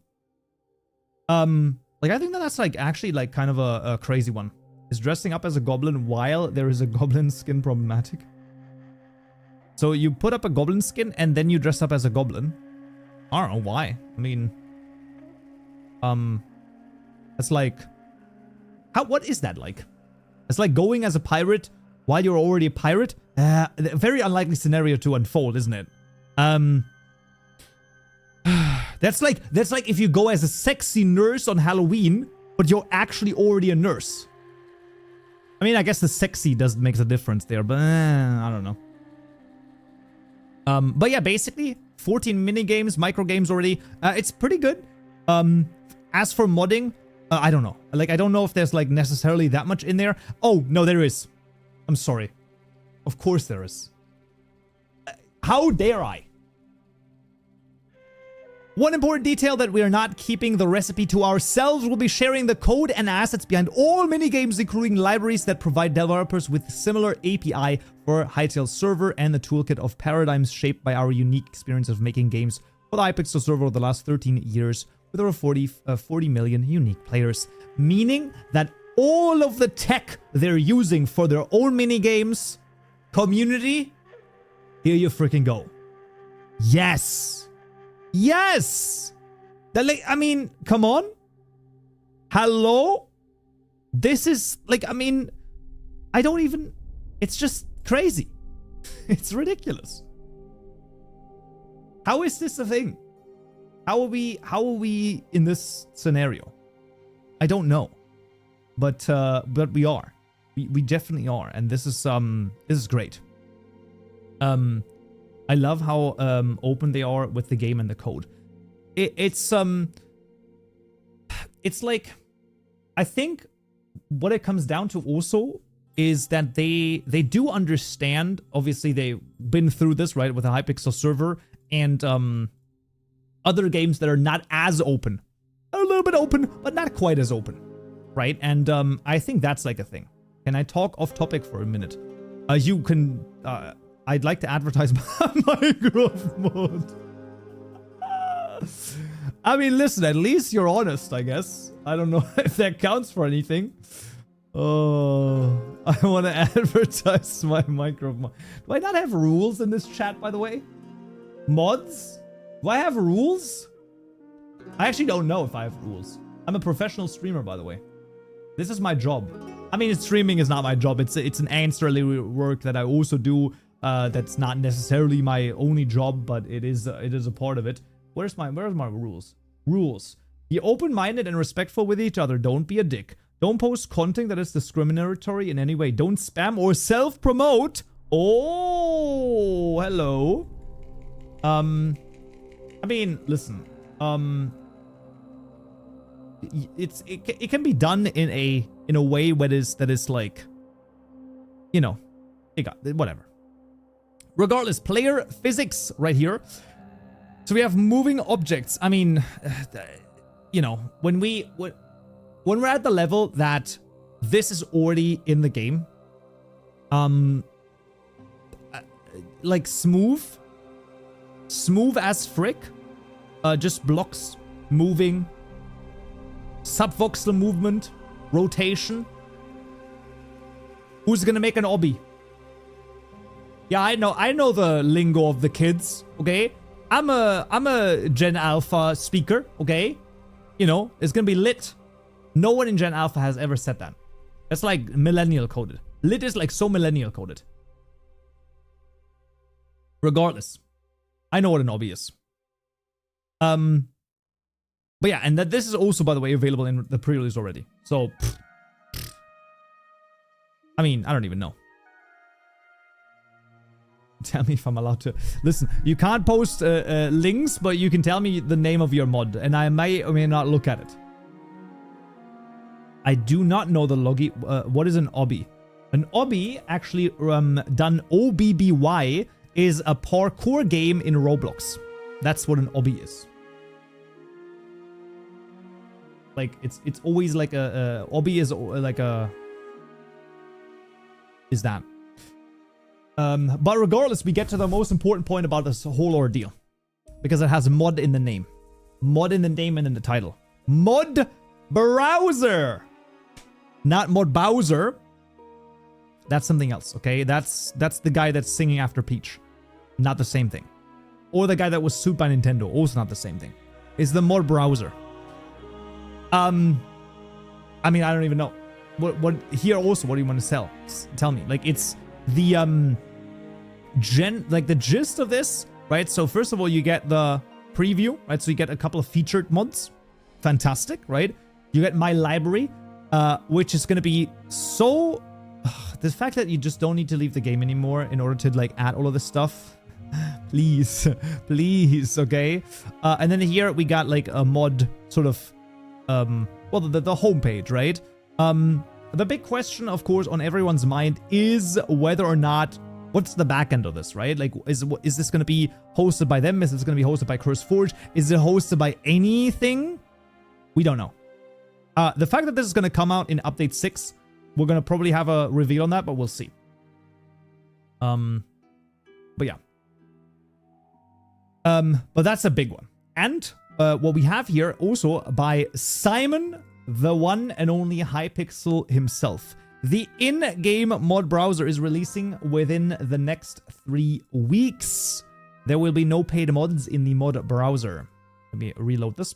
Like, I think that's like actually like kind of a crazy one. Is dressing up as a goblin while there is a goblin skin problematic? So you put up a goblin skin and then you dress up as a goblin. I don't know why. I mean, it's like, what is that like? It's like going as a pirate while you're already a pirate. A very unlikely scenario to unfold, isn't it? That's like if you go as a sexy nurse on Halloween, but you're actually already a nurse. I mean, I guess the sexy doesn't make a difference there, but I don't know. But yeah, basically 14 mini games, micro games already. It's pretty good. As for modding, I don't know. Like, I don't know if there's like necessarily that much in there. Oh no, there is. I'm sorry. Of course there is. How dare I? One important detail that we are not keeping the recipe to ourselves. We'll be sharing the code and assets behind all minigames, including libraries that provide developers with similar API for Hytale server and the toolkit of paradigms shaped by our unique experience of making games for the Hypixel server over the last 13 years with over 40 million unique players. Meaning that all of the tech they're using for their own minigames, community, here you freaking go. Yes! Yes! Like, I mean, come on. Hello? This is, like, I mean, I don't even, it's just crazy. It's ridiculous. How is this a thing? How are we in this scenario? I don't know. But we are. We definitely are. And this is great. I love how open they are with the game and the code. It's like, I think what it comes down to also is that they do understand. Obviously, they've been through this, right, with a Hypixel server and other games that are not as open. They're a little bit open, but not quite as open, right? And I think that's like a thing. Can I talk off topic for a minute? You can. I'd like to advertise my Minecraft mod. I mean, listen, at least you're honest, I guess. I don't know if that counts for anything. Oh, I want to advertise my Minecraft mod. Do I not have rules in this chat, by the way? Mods? Do I have rules? I actually don't know if I have rules. I'm a professional streamer, by the way. This is my job. I mean, streaming is not my job. It's an ancillary work that I also do. That's not necessarily my only job, but it is a part of it. Where's my rules? Rules. Be open-minded and respectful with each other. Don't be a dick. Don't post content that is discriminatory in any way. Don't spam or self-promote. Oh, hello. I mean, listen. It can be done in a way that is like, you know, whatever. Regardless, player physics right here. So we have moving objects. I mean, you know, when we're at the level that this is already in the game, like smooth as frick, just blocks, moving, subvoxel movement, rotation. Who's gonna make an obby? Yeah, I know the lingo of the kids, okay? I'm a Gen Alpha speaker, okay? You know, it's gonna be lit. No one in Gen Alpha has ever said that. That's like millennial coded. Lit is like so millennial coded. Regardless, I know what an obby is. But yeah, and that this is also, by the way, available in the pre-release already. So, I mean, I don't even know. Tell me if I'm allowed to. Listen, you can't post links, but you can tell me the name of your mod, and I may or may not look at it. I do not know the logi. What is an obby? An obby, actually done OBBY, is a parkour game in Roblox. That's what an obby is. Like it's always like a obby is like a is that. But regardless, we get to the most important point about this whole ordeal. Because it has mod in the name. Mod in the name and in the title. Mod Browser! Not Mod Bowser. That's something else, okay? That's the guy that's singing after Peach. Not the same thing. Or the guy that was sued by Nintendo. Also not the same thing. It's the Mod Browser. I mean, I don't even know. What here also, what do you want to sell? Tell me. Like, it's the the gist of this, right? So first of all, you get the preview, right? So you get a couple of featured mods. Fantastic, right? You get my library, which is going to be so the fact that you just don't need to leave the game anymore in order to like add all of this stuff. Please, please, okay? And then here we got like a mod sort of well, the homepage, right? The big question, of course, on everyone's mind is whether or not, what's the back end of this, right? Like, is this going to be hosted by them? Is this going to be hosted by CurseForge? Is it hosted by anything? We don't know. The fact that this is going to come out in update 6, we're going to probably have a reveal on that, but we'll see. But yeah. But that's a big one. And what we have here also by Simon, the one and only Hypixel himself. The in-game mod browser is releasing within the next 3 weeks. There will be no paid mods in the mod browser. Let me reload this.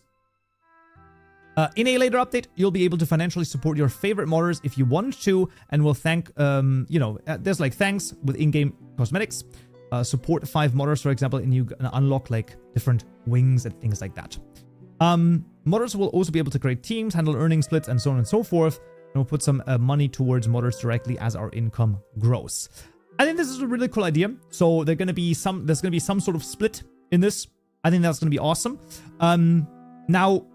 In a later update, you'll be able to financially support your favorite modders if you want to, and will thank, you know, there's like thanks with in-game cosmetics. Support 5 modders, for example, and you unlock like different wings and things like that. Modders will also be able to create teams, handle earning splits, and so on and so forth. And we'll put some money towards modders directly as our income grows. I think this is a really cool idea. So there's gonna be some sort of split in this. I think that's gonna be awesome. Now,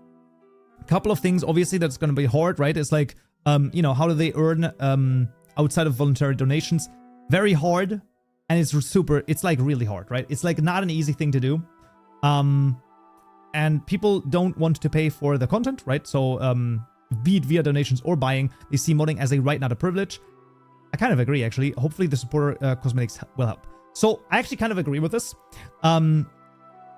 a couple of things obviously that's gonna be hard, right? It's like, you know, how do they earn outside of voluntary donations. Very hard, and it's like really hard, right? It's like not an easy thing to do. And people don't want to pay for the content, right? So, be it via donations or buying, they see modding as a right, not a privilege. I kind of agree, actually. Hopefully the supporter cosmetics will help. So, I actually kind of agree with this. There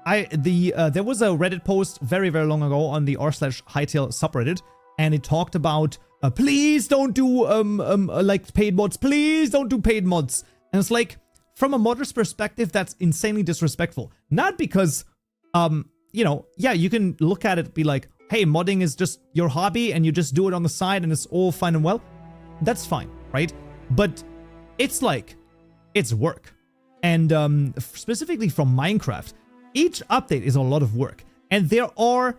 was a Reddit post very, very long ago on the r/Hytale subreddit, and it talked about, please don't do, like, paid mods. Please don't do paid mods. And it's like, from a modder's perspective, that's insanely disrespectful. Not because, you know, yeah, you can look at it, be like, hey, modding is just your hobby and you just do it on the side and it's all fine and well. That's fine, right? But it's like, it's work. And specifically from Minecraft, each update is a lot of work. And there are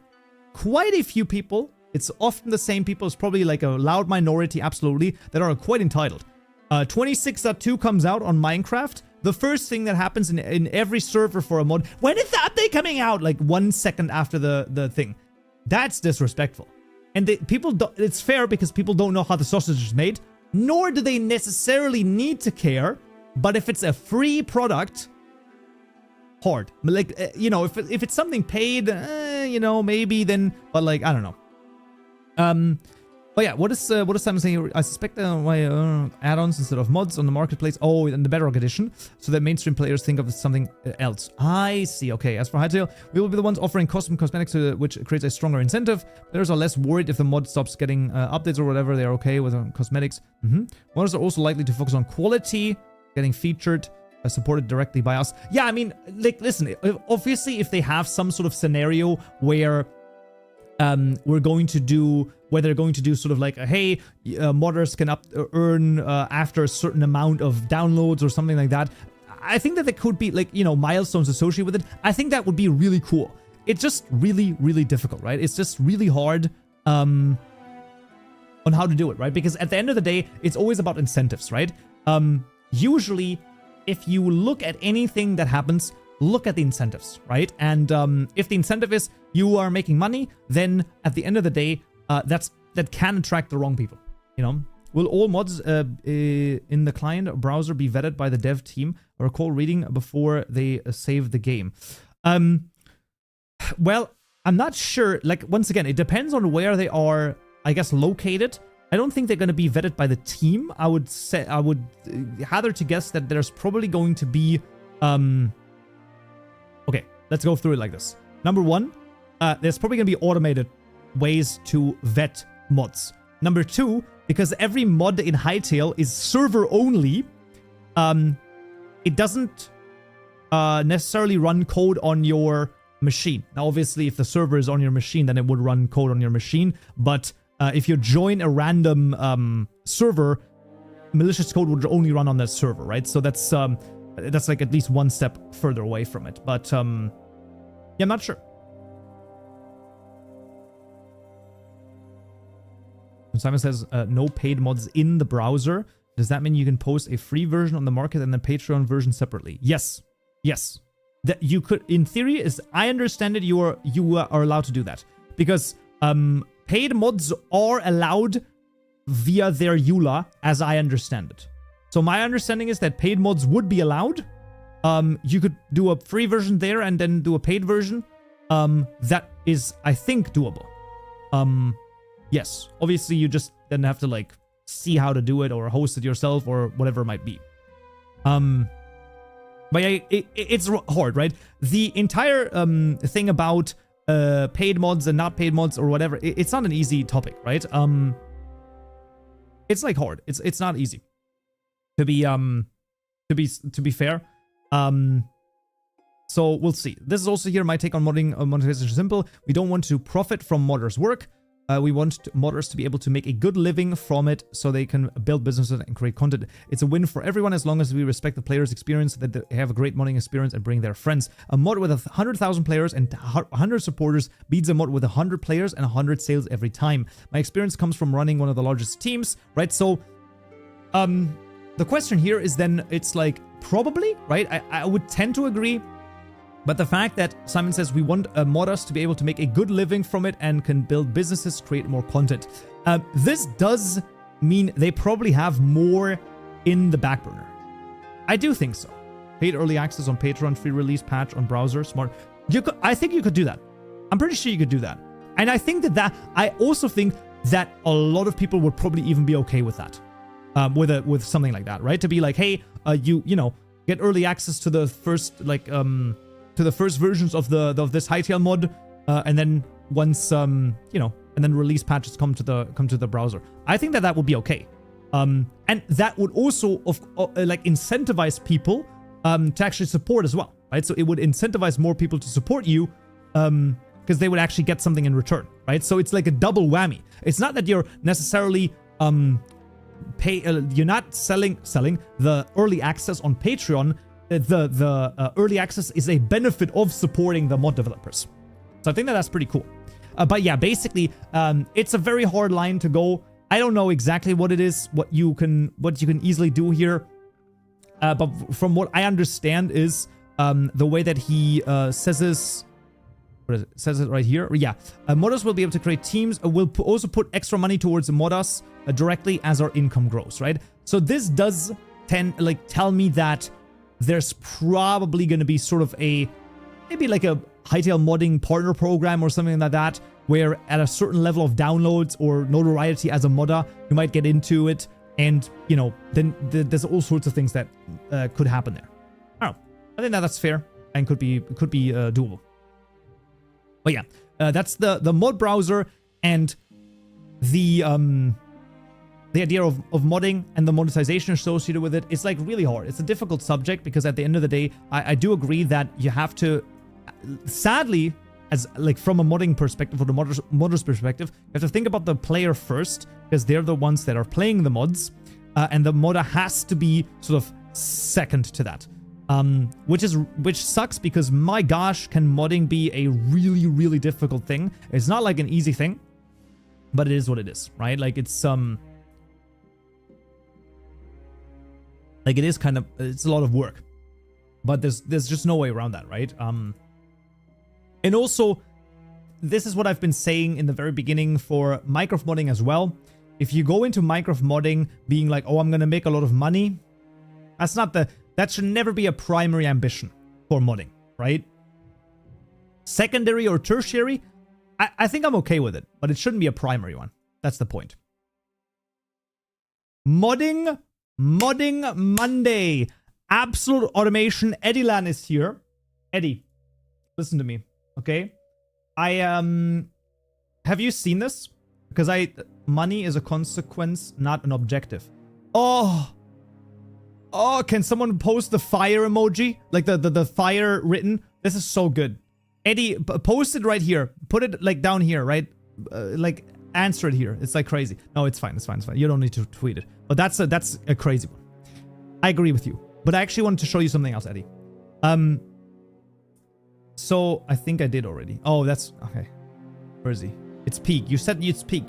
quite a few people, it's often the same people, it's probably like a loud minority, absolutely, that are quite entitled. 26.2 comes out on Minecraft. The first thing that happens in every server for a mod, when is the update coming out? Like 1 second after the thing. That's disrespectful. And it's fair because people don't know how the sausage is made, nor do they necessarily need to care. But if it's a free product, hard. Like, you know, if it's something paid, you know, maybe then, but like, I don't know. But yeah, what is Simon saying here? I suspect why add-ons instead of mods on the marketplace. Oh, in the Bedrock edition, so that mainstream players think of something else. I see. Okay, as for Hytale, we will be the ones offering custom cosmetics, which creates a stronger incentive. Players are less worried if the mod stops getting updates or whatever. They are okay with cosmetics. Modders are also likely to focus on quality, getting featured, supported directly by us. Yeah, I mean, like, listen, obviously, if they have some sort of scenario where they're going to do sort of like, hey, modders can earn after a certain amount of downloads or something like that. I think that there could be, like, you know, milestones associated with it. I think that would be really cool. It's just really, really difficult, right? It's just really hard on how to do it, right? Because at the end of the day, it's always about incentives, right? Usually, if you look at anything that happens, look at the incentives, right? And if the incentive is you are making money, then at the end of the day, that can attract the wrong people, you know? Will all mods in the client browser be vetted by the dev team or recall reading before they save the game? Well, I'm not sure. Like, once again, it depends on where they are, I guess, located. I don't think they're going to be vetted by the team. I would hazard to guess that there's probably going to be okay, let's go through it like this. Number one, there's probably going to be automated ways to vet mods. Number two, because every mod in Hytale is server only, it doesn't necessarily run code on your machine. Now, obviously, if the server is on your machine, then it would run code on your machine. But if you join a random server, malicious code would only run on that server, right? So that's like at least one step further away from it. But yeah, I'm not sure. Simon says no paid mods in the browser. Does that mean you can post a free version on the market and the Patreon version separately? Yes. Yes. That you could, in theory, as I understand it, you are allowed to do that. Because paid mods are allowed via their EULA, as I understand it. So my understanding is that paid mods would be allowed. You could do a free version there and then do a paid version. That is, I think, doable. Yes. Obviously, you just then have to, like, see how to do it or host it yourself or whatever it might be. But yeah, it's hard, right? The entire thing about paid mods and not paid mods or whatever, it's not an easy topic, right? It's like hard. It's not easy. To be fair. So we'll see. This is also here my take on modding. Monetization is simple. We don't want to profit from modders' work. We want modders to be able to make a good living from it so they can build businesses and create content. It's a win for everyone as long as we respect the player's experience, that they have a great modding experience and bring their friends. A mod with 100,000 players and 100 supporters beats a mod with 100 players and 100 sales every time. My experience comes from running one of the largest teams, right? So, the question here is then, it's like, probably, right? I would tend to agree. But the fact that Simon says we want modders to be able to make a good living from it and can build businesses, create more content. This does mean they probably have more in the back burner. I do think so. Paid early access on Patreon, free release patch on browser, smart. I think you could do that. I'm pretty sure you could do that. And I think I also think that a lot of people would probably even be okay with that. With something like that, right? To be like, hey, you know, get early access to the first versions of this Hytale mod, and then once you know, and then release patches come to the browser. I think that would be okay. And that would also like incentivize people to actually support as well, right? So it would incentivize more people to support you, because they would actually get something in return, right? So it's like a double whammy. It's not that you're necessarily you're not selling the early access on Patreon. The early access is a benefit of supporting the mod developers. So I think that's pretty cool. But yeah, basically, it's a very hard line to go. I don't know exactly what it is, what you can easily do here. But from what I understand is the way that he says this. What is it? It says it right here. Yeah. Modders will be able to create teams. Will also put extra money towards the modders directly as our income grows, right? So this does tell me that there's probably going to be sort of maybe like a Hytale modding partner program or something like that, where at a certain level of downloads or notoriety as a modder, you might get into it, and you know, then there's all sorts of things that could happen there. I don't know. I think that's fair and could be doable. But yeah, that's the mod browser and the idea of modding and the monetization associated with it. It's like really hard. It's a difficult subject because at the end of the day, I do agree that you have to, sadly, as like from a modding perspective or the modder's perspective, you have to think about the player first, because they're the ones that are playing the mods, and the modder has to be sort of second to that. Which sucks, because my gosh, can modding be a really, really difficult thing. It's not like an easy thing, but it is what it is, right? Like it's like it is kind of, it's a lot of work, but there's just no way around that, right? And also, this is what I've been saying in the very beginning for Minecraft modding as well. If you go into Minecraft modding being like, oh, I'm gonna make a lot of money, that should never be a primary ambition for modding, right? Secondary or tertiary, I think I'm okay with it, but it shouldn't be a primary one. That's the point. Modding Monday. Absolute automation. Eddie Lan is here. Eddie, listen to me, okay? Have you seen this? Because money is a consequence, not an objective. Oh, can someone post the fire emoji? Like the fire written? This is so good. Eddie, post it right here. Put it like down here, right? Like answer it here. It's like crazy. No, it's fine. It's fine. It's fine. You don't need to tweet it. But that's a crazy one. I agree with you. But I actually wanted to show you something else, Eddie. So I think I did already. Oh, that's okay. Where is he? It's Peak. You said it's Peak.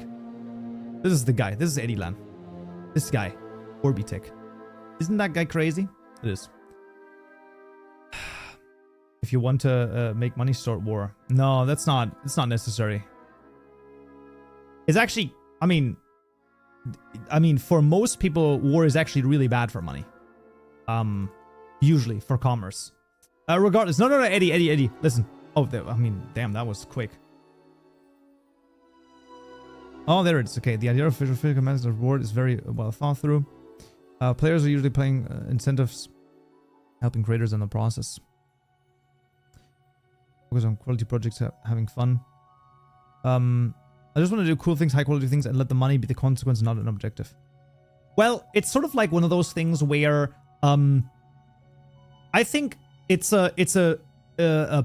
This is the guy. This is Eddie Lan. This guy. Orbitech. Isn't that guy crazy? It is. If you want to make money, start war. No, it's not necessary. It's actually, I mean, for most people, war is actually really bad for money. Usually for commerce. Regardless, no, Eddie, listen. Oh, I mean, damn, that was quick. Oh, there it is. Okay, the idea of official commands and reward is very well thought through. Players are usually playing incentives, helping creators in the process. Focus on quality projects, having fun. I just want to do cool things, high quality things, and let the money be the consequence, not an objective. Well, it's sort of like one of those things where I think it's a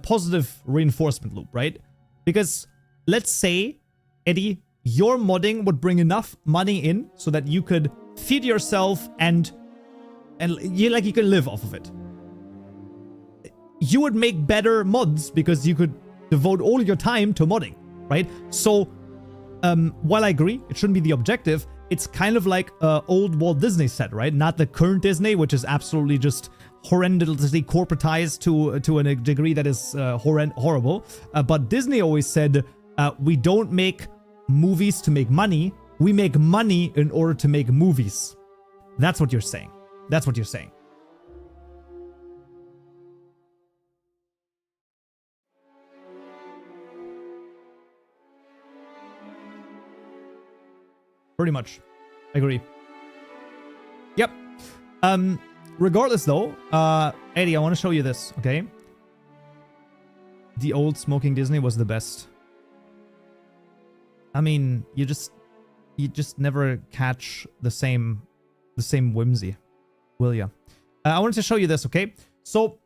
positive reinforcement loop, right? Because let's say, Eddie, your modding would bring enough money in so that you could feed yourself and you can live off of it. You would make better mods because you could devote all your time to modding, right? So while I agree it shouldn't be the objective, it's kind of like old Walt Disney said, right? Not the current Disney, which is absolutely just horrendously corporatized to a degree that is horrible. But Disney always said, we don't make movies to make money, we make money in order to make movies. That's what you're saying. That's what you're saying. Pretty much. I agree. Yep. Regardless though, Eddie, I want to show you this, okay? The old smoking Disney was the best. I mean, you just never catch the same whimsy, will ya? I wanted to show you this, okay? So,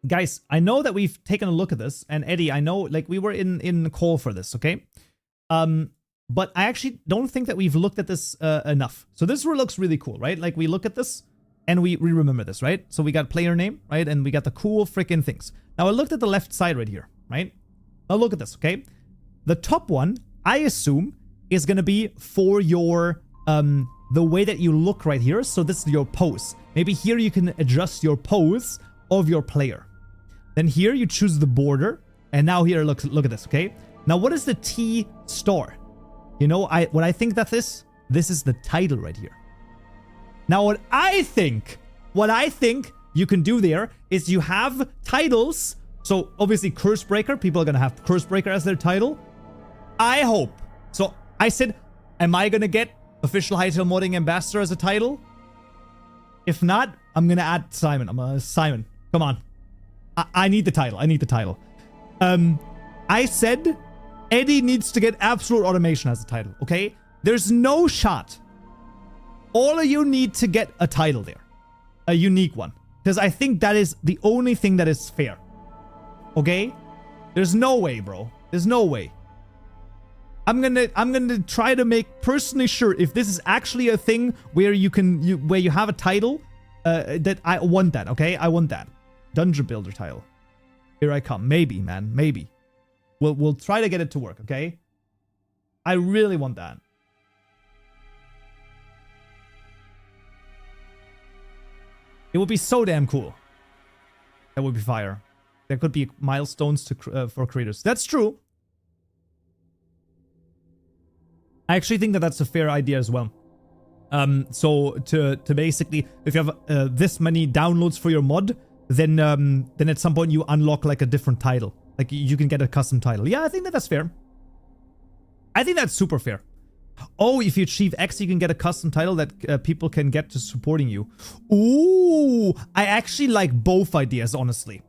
guys, I know that we've taken a look at this, and Eddie, I know, like, we were in the call for this, okay? But I actually don't think that we've looked at this enough. So this looks really cool, right? Like, we look at this, and we remember this, right? So we got player name, right? And we got the cool freaking things. Now, I looked at the left side right here, right? Now, look at this, okay? The top one, I assume, is going to be for your, the way that you look right here. So this is your pose. Maybe here you can adjust your pose of your player. Then here you choose the border. And now here, look at this, okay? Now, what is the T star? You know, what I think that this is the title right here. Now, what I think you can do there is you have titles. So obviously Cursebreaker, people are going to have Cursebreaker as their title. I hope. So I said, am I going to get official Hytale Modding Ambassador as a title? If not, I'm going to add Simon. Simon, come on. I need the title. I need the title. I said Eddie needs to get Absolute Automation as a title, okay? There's no shot. All of you need to get a title there. A unique one. Because I think that is the only thing that is fair. Okay? There's no way, bro. There's no way. I'm gonna try to make personally sure if this is actually a thing where where you have a title, that I want that, okay? I want that. Dungeon Builder title. Here I come. Maybe, man. Maybe. We'll try to get it to work, okay? I really want that. It would be so damn cool. That would be fire. There could be milestones to for creators. That's true. I actually think that that's a fair idea as well. So to basically, if you have this many downloads for your mod, then at some point you unlock like a different title. Like you can get a custom title. Yeah, I think that that's fair. I think that's super fair. Oh, if you achieve X, you can get a custom title that people can get to supporting you. Ooh, I actually like both ideas, honestly.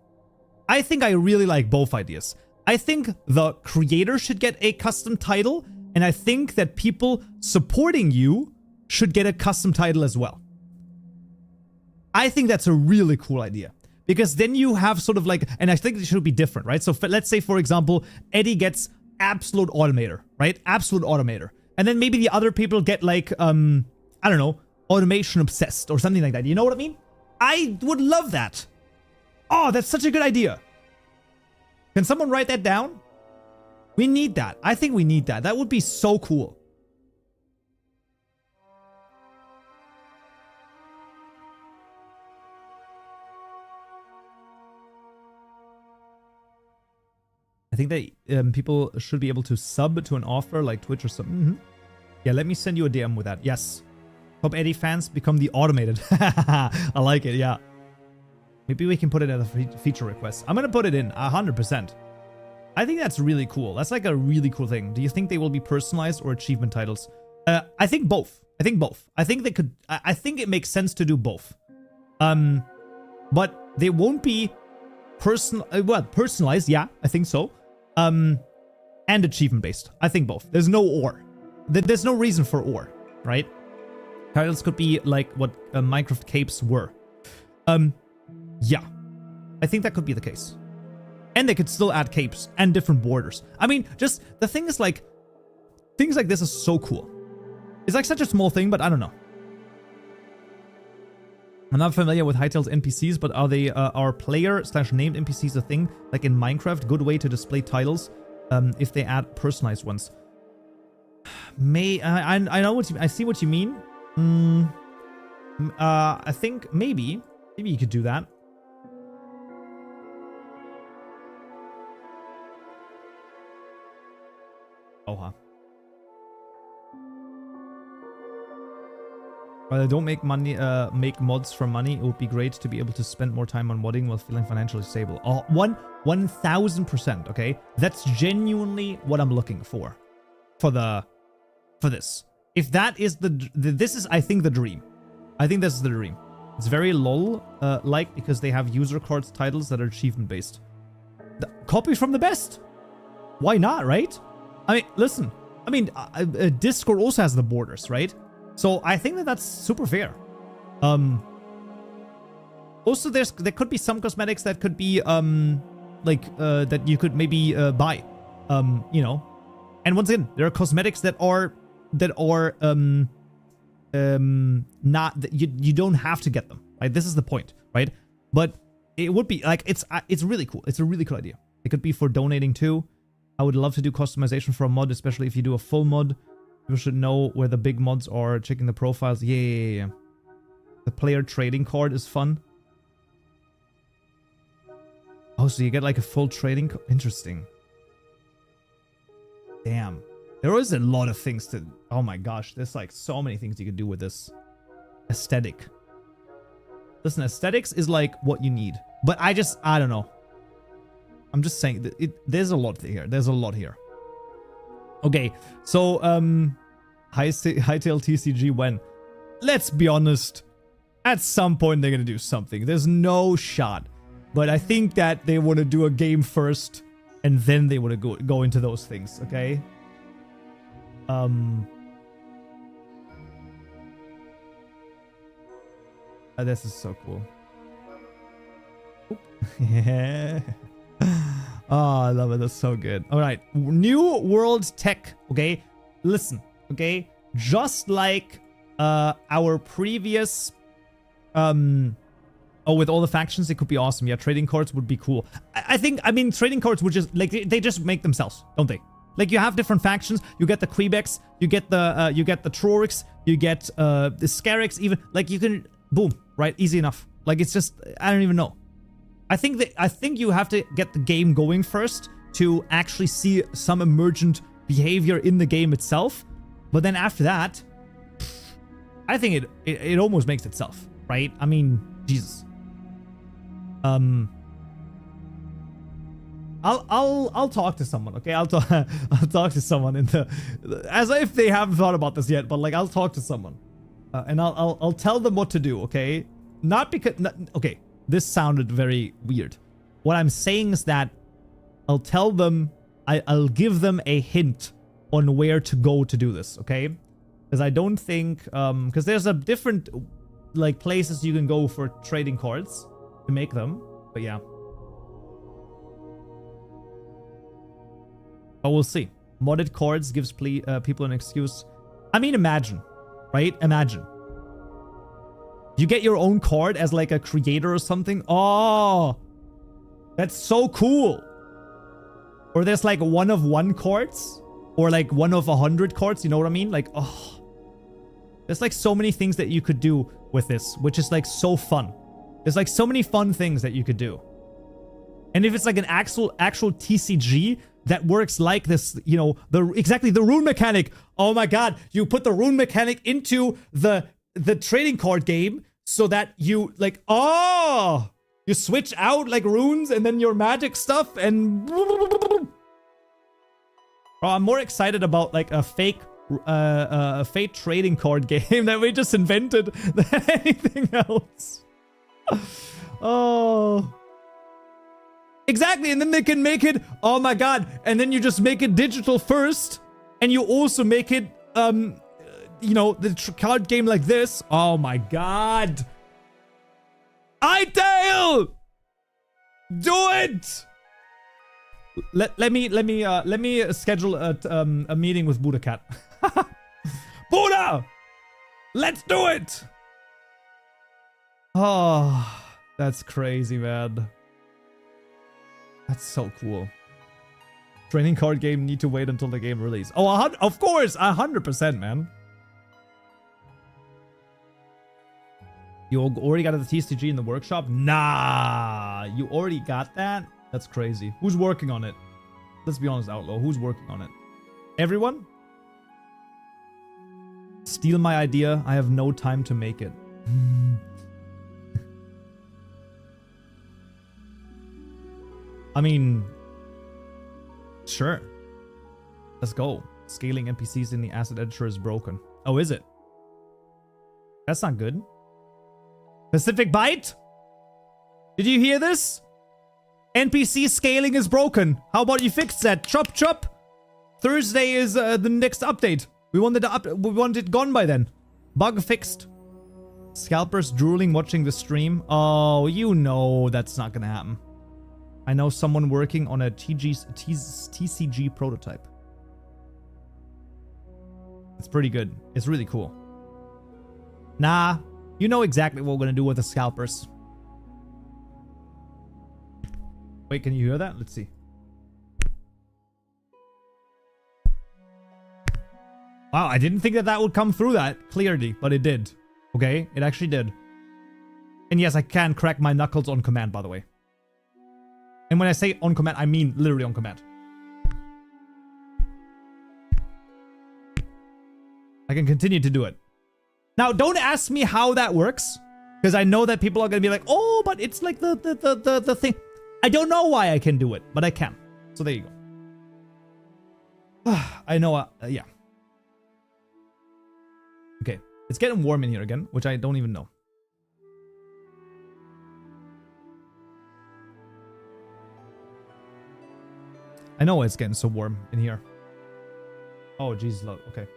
I think I really like both ideas. I think the creator should get a custom title, and I think that people supporting you should get a custom title as well. I think that's a really cool idea. Because then you have sort of like, and I think it should be different, right? So let's say, for example, Eddie gets Absolute Automator, right? Absolute Automator. And then maybe the other people get like, I don't know, Automation Obsessed or something like that. You know what I mean? I would love that. Oh, that's such a good idea. Can someone write that down? We need that. I think we need that. That would be so cool. I think that people should be able to sub to an offer like Twitch or something. Yeah, let me send you a DM with that. Yes. Hope Eddie fans become the automated. I like it, yeah. Maybe we can put it as a feature request. I'm going to put it in 100%. I think that's really cool. That's like a really cool thing. Do you think they will be personalized or achievement titles? I think both. I think both. I think they could. I think it makes sense to do both. But they won't be personalized. Yeah, I think so. And achievement based. I think both. There's no or. There's no reason for or, right? Titles could be like what Minecraft capes were. Yeah. I think that could be the case. And they could still add capes and different borders. I mean, just the thing is like, things like this is so cool. It's like such a small thing, but I don't know. I'm not familiar with Hytale's NPCs, but are they are player/named NPCs a thing? Like in Minecraft, good way to display titles if they add personalized ones. I know what I see what you mean. I think maybe you could do that. Oh, huh. Don't make money, make mods for money. It would be great to be able to spend more time on modding while feeling financially stable. 1000%. Okay, that's genuinely what I'm looking for this. If that is this is, I think, the dream. I think this is the dream. It's very LOL like, because they have user cards titles that are achievement based. Copy from the best. Why not, right? I mean, listen. I mean, Discord also has the borders, right? So I think that that's super fair. Also, there could be some cosmetics that could be that you could maybe buy, you know. And once again, there are cosmetics that are not, you don't have to get them, right? This is the point, right? But it would be like, it's really cool. It's a really cool idea. It could be for donating too. I would love to do customization for a mod, especially if you do a full mod. You should know where the big mods are, checking the profiles. Yeah. The player trading card is fun. Oh, so you get like a full trading card? Interesting. Damn. There is a lot of things to... Oh my gosh, there's like so many things you could do with this. Aesthetic. Listen, aesthetics is like what you need. But I don't know. I'm just saying, that there's a lot here. There's a lot here. Okay, so, Hytale TCG when? Let's be honest. At some point, they're gonna do something. There's no shot. But I think that they want to do a game first, and then they want to go into those things, okay? This is so cool. Yeah. Oh, I love it. That's so good. All right. New World Tech. Okay. Listen. Okay. Just like our previous... Oh, with all the factions, it could be awesome. Yeah, trading cards would be cool. I mean, trading cards would just... Like, they just make themselves, don't they? Like, you have different factions. You get the Quebecs. You get the Trorics. You get the Scarix even. Like, you can... Boom. Right? Easy enough. Like, it's just... I don't even know. I think you have to get the game going first to actually see some emergent behavior in the game itself. But then after that, I think it almost makes itself, right? I mean, Jesus. I'll talk to someone, okay? I'll talk to someone as if they haven't thought about this yet, but like I'll talk to someone, and I'll tell them what to do, okay? Not because okay. This sounded very weird. What I'm saying is that I'll tell them, I'll give them a hint on where to go to do this, okay? Because I don't think, because there's a different, like, places you can go for trading cards to make them, but yeah. But we'll see. Modded cards gives people an excuse. I mean, imagine, right? Imagine. You get your own card as like a creator or something. Oh, that's so cool. Or there's like 1 of 1 cards, or like 1 of 100 cards. You know what I mean? Like, oh, there's like so many things that you could do with this, which is like so fun. There's like so many fun things that you could do. And if it's like an actual TCG that works like this, you know, exactly the rune mechanic. Oh my God, you put the rune mechanic into the trading card game. So that you, like, oh, you switch out, like, runes and then your magic stuff and... Bro, I'm more excited about, like, a fake trading card game that we just invented than anything else. Oh. Exactly, and then they can make it, oh my God, and then you just make it digital first, and you also make it, you know, the card game like this. Oh my God. Hytale! Do it! Let me schedule a meeting with Buddha Cat. Buddha! Let's do it! Oh, that's crazy, man. That's so cool. Training card game, need to wait until the game release. Oh, of course, 100%, man. You already got the TCG in the workshop? Nah, you already got that? That's crazy. Who's working on it? Let's be honest, Outlaw. Who's working on it? Everyone? steal my idea. I have no time to make it. I mean, sure. Let's go. Scaling NPCs in the asset editor is broken. Oh, is it? That's not good. Pacific Byte? Did you hear this? NPC scaling is broken. How about you fix that? Chop chop. Thursday is the next update. We wanted it gone by then. Bug fixed. Scalpers drooling watching the stream. Oh, you know that's not gonna happen. I know someone working on a TCG prototype. It's pretty good. It's really cool. Nah, you know exactly what we're gonna do with the scalpers. Wait, can you hear that? Let's see. Wow, I didn't think that that would come through that clearly, but it did. Okay, it actually did. And yes, I can crack my knuckles on command, by the way. And when I say on command, I mean literally on command. I can continue to do it. Now, don't ask me how that works, because I know that people are going to be like, oh, but it's like the thing. I don't know why I can do it, but I can. So there you go. I know, yeah. Okay, it's getting warm in here again, which I don't even know. I know it's getting so warm in here. Oh, Jesus, okay.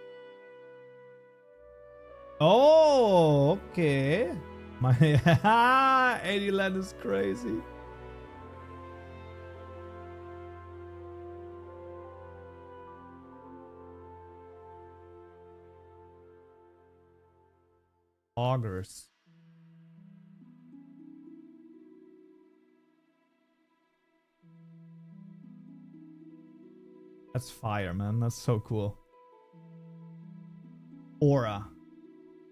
Oh, okay. My Eddieland is crazy. Augers. That's fire, man. That's so cool. Aura.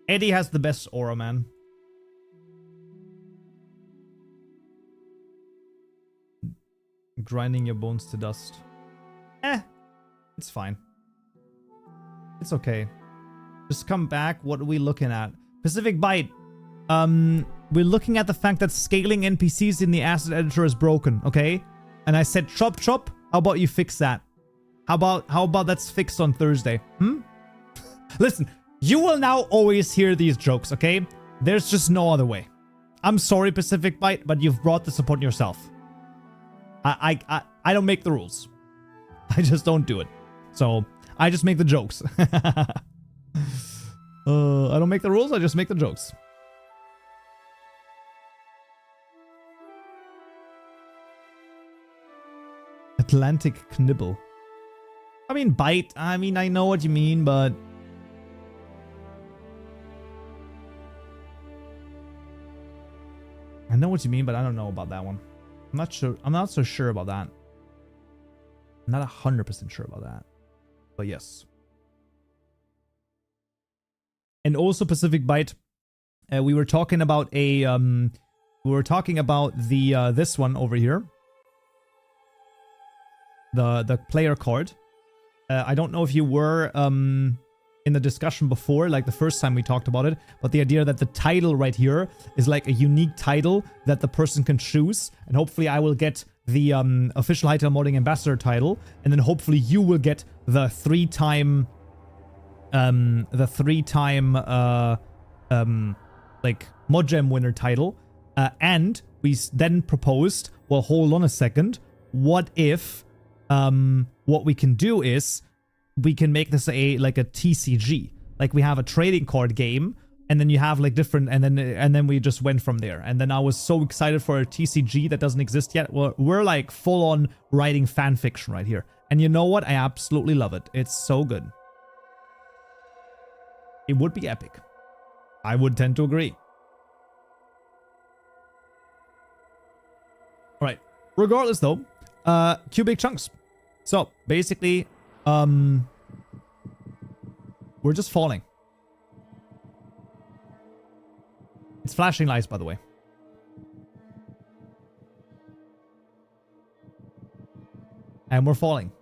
Eddie has the best aura, man. Grinding your bones to dust. It's fine. It's okay. Just come back. What are we looking at? Pacific Byte. We're looking at the fact that scaling NPCs in the asset editor is broken, okay? And I said, chop chop. How about you fix that? How about that's fixed on Thursday? Listen, you will now always hear these jokes, okay? There's just no other way. I'm sorry, Pacific Byte, but you've brought this upon yourself. I don't make the rules. I just don't do it. So, I just make the jokes. I don't make the rules, I just make the jokes. Atlantic Knibble. I mean, bite. I mean, I know what you mean, but... I know what you mean, but I don't know about that one. I'm not sure. I'm not so sure about that. I'm not 100% sure about that. But yes. And also Pacific Byte. We were talking about a... we were talking about the this one over here. The player card. I don't know if you were in the discussion before, like the first time we talked about it, but the idea that the title right here is like a unique title that the person can choose, and hopefully I will get the official Hytale Modding Ambassador title, and then hopefully you will get the three-time like Modgem winner title, and we then proposed, well, hold on a second, what if what we can do is we can make this like a TCG, like we have a trading card game, and then you have like different, and then we just went from there. And then I was so excited for a TCG that doesn't exist yet. We're like full on writing fan fiction right here, and you know what? I absolutely love it. It's so good. It would be epic. I would tend to agree. All right. Regardless, though, cubic chunks. So basically, we're just falling. It's flashing lights, by the way. And we're falling.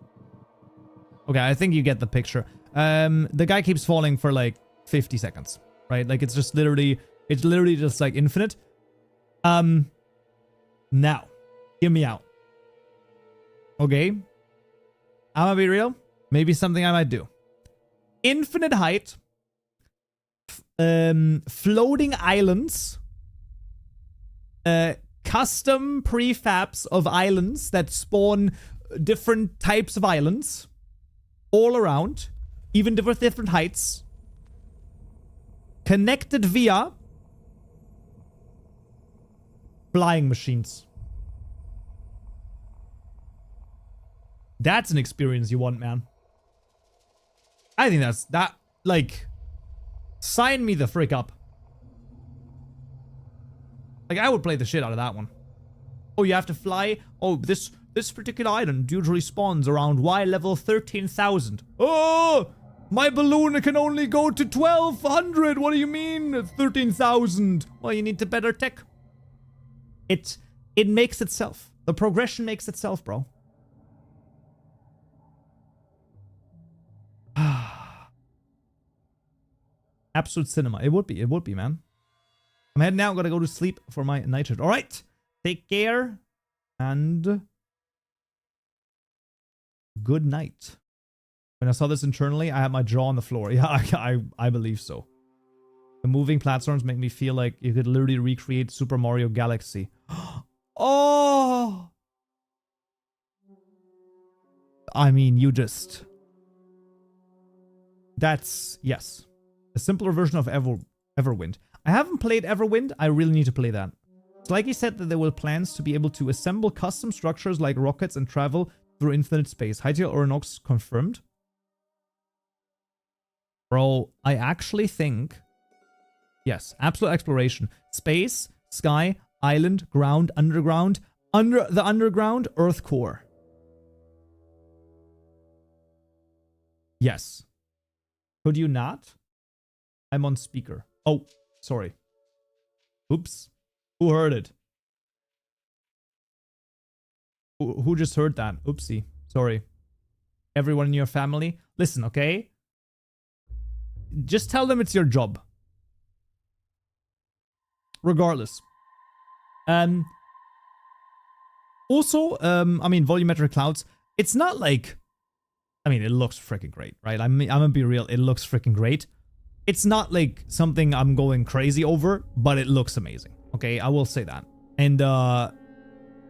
Okay, I think you get the picture. The guy keeps falling for like 50 seconds, right? Like it's literally just like infinite. Now, hear me out. Okay. I'm gonna be real. Maybe something I might do. Infinite height. Floating islands. Custom prefabs of islands that spawn different types of islands. All around. Even different heights. Connected via flying machines. That's an experience you want, man. I think that, like, sign me the frick up. Like, I would play the shit out of that one. Oh, you have to fly? Oh, this particular island usually spawns around Y level 13,000. Oh! My balloon can only go to 1,200. What do you mean? 13,000. Well, you need the better tech. It makes itself. The progression makes itself, bro. Absolute cinema. It would be, man. I'm heading out. I'm gonna go to sleep for my night shift. All right. Take care and good night. When I saw this internally, I had my jaw on the floor. Yeah, I believe so. The moving platforms make me feel like you could literally recreate Super Mario Galaxy. Oh! I mean, you just... That's... Yes. A simpler version of Everwind. I haven't played Everwind. I really need to play that. It's like he said that there were plans to be able to assemble custom structures like rockets and travel through infinite space. Hytale or Nox confirmed. Bro, I actually think... Yes, absolute exploration. Space, sky, island, ground, underground, under the underground, earth core. Yes. Could you not? I'm on speaker. Oh, sorry. Oops. Who heard it? Who just heard that? Oopsie. Sorry. Everyone in your family? Listen, okay? Just tell them it's your job. Regardless. Also, I mean, volumetric clouds. It's not like... I mean, it looks freaking great, right? I'm gonna be real. It looks freaking great. It's not like something I'm going crazy over, but it looks amazing. Okay, I will say that. And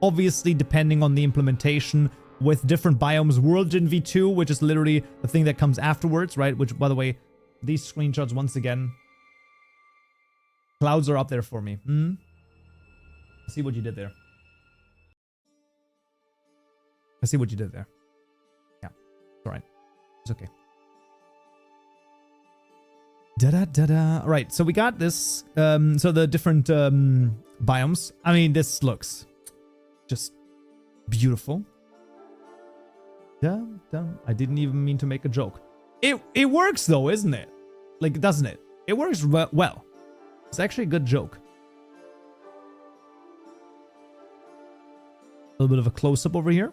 obviously, depending on the implementation with different biomes, World Gen V2, which is literally the thing that comes afterwards, right? Which, by the way, these screenshots, once again, clouds are up there for me. I see what you did there. I see what you did there. Yeah, it's alright. It's okay. Da-da-da-da. Right, so we got this. So the different biomes. I mean, this looks just beautiful. Dum-dum. I didn't even mean to make a joke. It works though, isn't it? Like, doesn't it? It works well. It's actually a good joke. A little bit of a close-up over here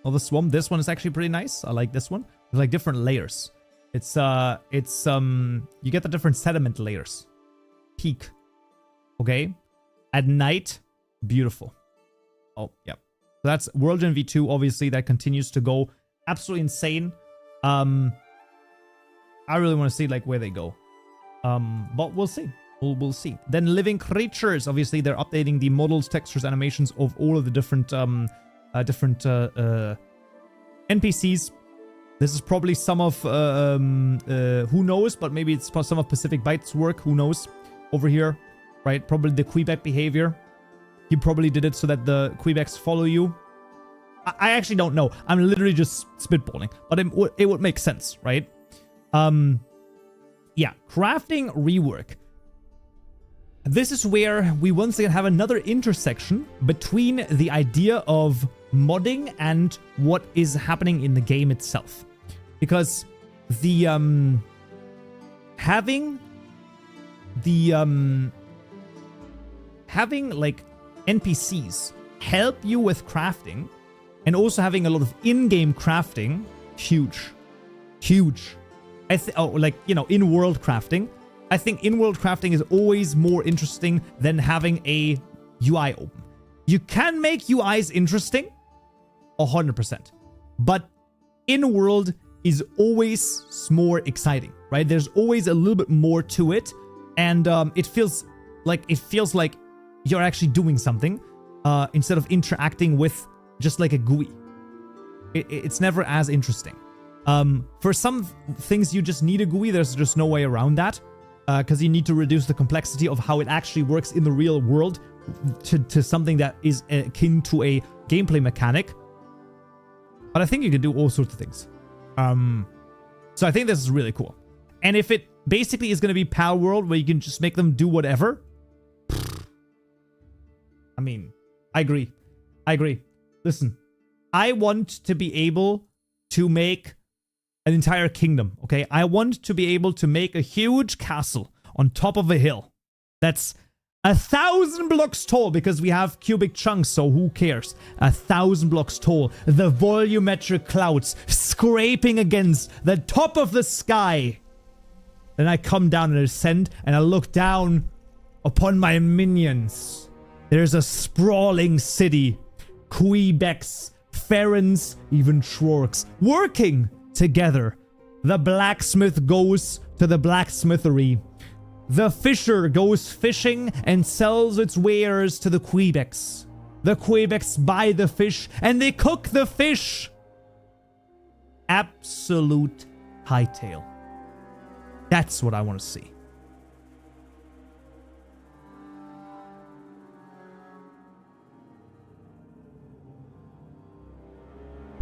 of the swamp. This one is actually pretty nice. I like this one. There's like different layers. You get the different sediment layers. Peak. Okay. At night, beautiful. Oh, yeah. So that's World Gen V2. Obviously, that continues to go absolutely insane. I really want to see like where they go. But we'll see. We'll see. Then living creatures. Obviously, they're updating the models, textures, animations of all of the different NPCs. This is probably some of who knows, but maybe it's some of Pacific Byte's work. Who knows? Over here, right? Probably the Quebec behavior. He probably did it so that the Quebecs follow you. I actually don't know. I'm literally just spitballing, but it would make sense, right? Yeah, crafting rework. This is where we once again have another intersection between the idea of modding and what is happening in the game itself. Because the having like NPCs help you with crafting and also having a lot of in-game crafting, huge. Like, you know, in-world crafting, I think in-world crafting is always more interesting than having a UI open. You can make UIs interesting, 100%. But in-world is always more exciting, right? There's always a little bit more to it. And it feels like you're actually doing something instead of interacting with just like a GUI. It's never as interesting. For some things, you just need a GUI. There's just no way around that because you need to reduce the complexity of how it actually works in the real world to something that is akin to a gameplay mechanic. But I think you can do all sorts of things. So I think this is really cool. And if it basically is going to be Pal World where you can just make them do whatever, I mean, I agree. Listen, I want to be able to make an entire kingdom, okay? I want to be able to make a huge castle on top of a hill that's 1,000 blocks tall because we have cubic chunks, so who cares? 1,000 blocks tall. The volumetric clouds scraping against the top of the sky. Then I come down and ascend and I look down upon my minions. There's a sprawling city. Quebecs, Ferens, even Trorks working together. The blacksmith goes to the blacksmithery. The fisher goes fishing and sells its wares to the Quebecs. The Quebecs buy the fish and they cook the fish. Absolute Hytale. That's what I want to see.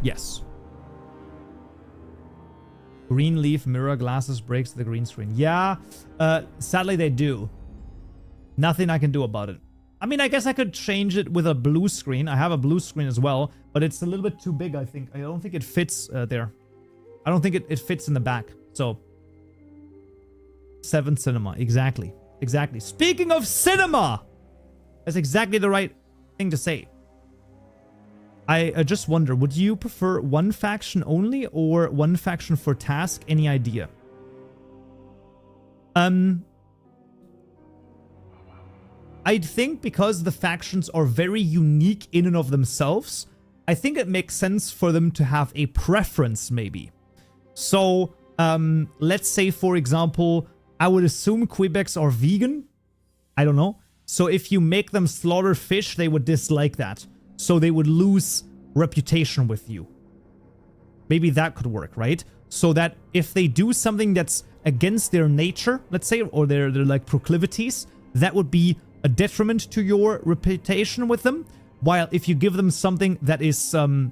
Yes. Green leaf mirror glasses breaks the green screen. Yeah, sadly they do. Nothing I can do about it. I mean, I guess I could change it with a blue screen. I have a blue screen as well, but it's a little bit too big, I think. I don't think it fits there. I don't think it fits in the back. So, 7 cinema. Exactly. Exactly. Speaking of cinema! That's exactly the right thing to say. I just wonder, would you prefer one faction only or one faction for task? Any idea? I think because the factions are very unique in and of themselves, I think it makes sense for them to have a preference, maybe. So, let's say, for example, I would assume Quebecs are vegan. I don't know. So if you make them slaughter fish, they would dislike that. So they would lose reputation with you. Maybe that could work, right? So that if they do something that's against their nature, let's say, or their like proclivities, that would be a detriment to your reputation with them. While if you give them something that is,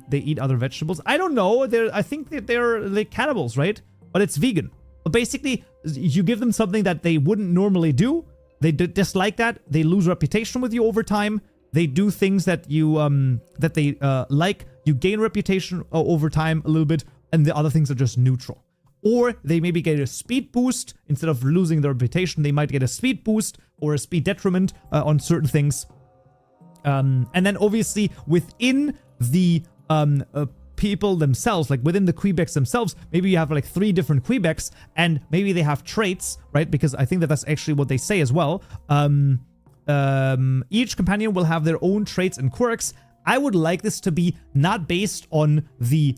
they eat other vegetables. I don't know. I think that they're like cannibals, right? But it's vegan. But basically, you give them something that they wouldn't normally do. They dislike that. They lose reputation with you over time. They do things that you that they like. You gain reputation over time a little bit, and the other things are just neutral. Or they maybe get a speed boost instead of losing their reputation. They might get a speed boost or a speed detriment on certain things. And then obviously within the people themselves, like within the Quebecs themselves, maybe you have like 3 different Quebecs, and maybe they have traits, right? Because I think that that's actually what they say as well. Each companion will have their own traits and quirks. I would like this to be not based on the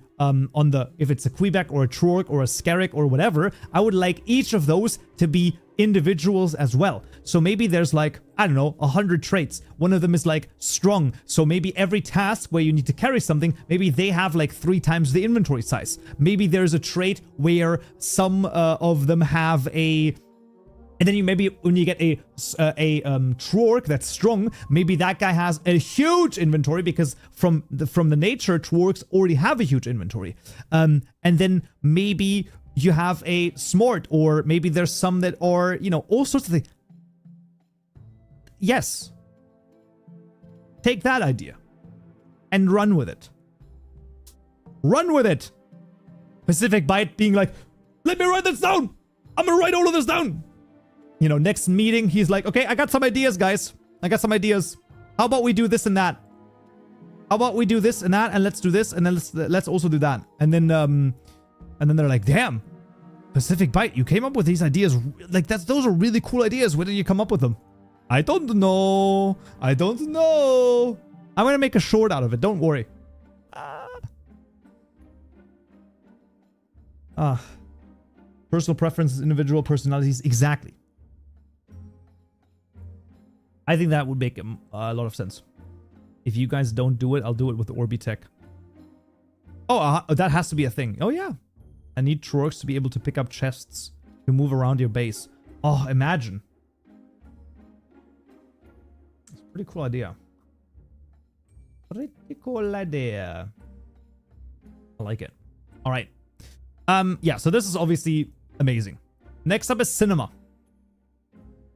if it's a Quebec or a Trork or a Skerrick or whatever. I would like each of those to be individuals as well. So maybe there's like, I don't know, 100 traits. One of them is like strong. So maybe every task where you need to carry something, maybe they have like 3 times the inventory size. Maybe there's a trait where some of them have a... And then you maybe when you get a Trork that's strong, maybe that guy has a huge inventory because from the nature, Trorks already have a huge inventory. And then maybe you have a Smart, or maybe there's some that are, you know, all sorts of things. Yes. Take that idea and run with it. Run with it. Pacific Bite being like, let me write this down. I'm gonna write all of this down. You know, next meeting, he's like, okay, I got some ideas, guys. I got some ideas. How about we do this and that? How about we do this and that, and let's do this, and then let's also do that. And then they're like, damn, Pacific Bite, you came up with these ideas. Like, those are really cool ideas. Where did you come up with them? I don't know. I don't know. I'm going to make a short out of it. Don't worry. Personal preferences, individual personalities. Exactly. I think that would make a lot of sense. If you guys don't do it, I'll do it with Orbitech. Oh, that has to be a thing. Oh, yeah. I need Trorks to be able to pick up chests to move around your base. Oh, imagine. It's a pretty cool idea. Pretty cool idea. I like it. All right. Yeah, so this is obviously amazing. Next up is cinema.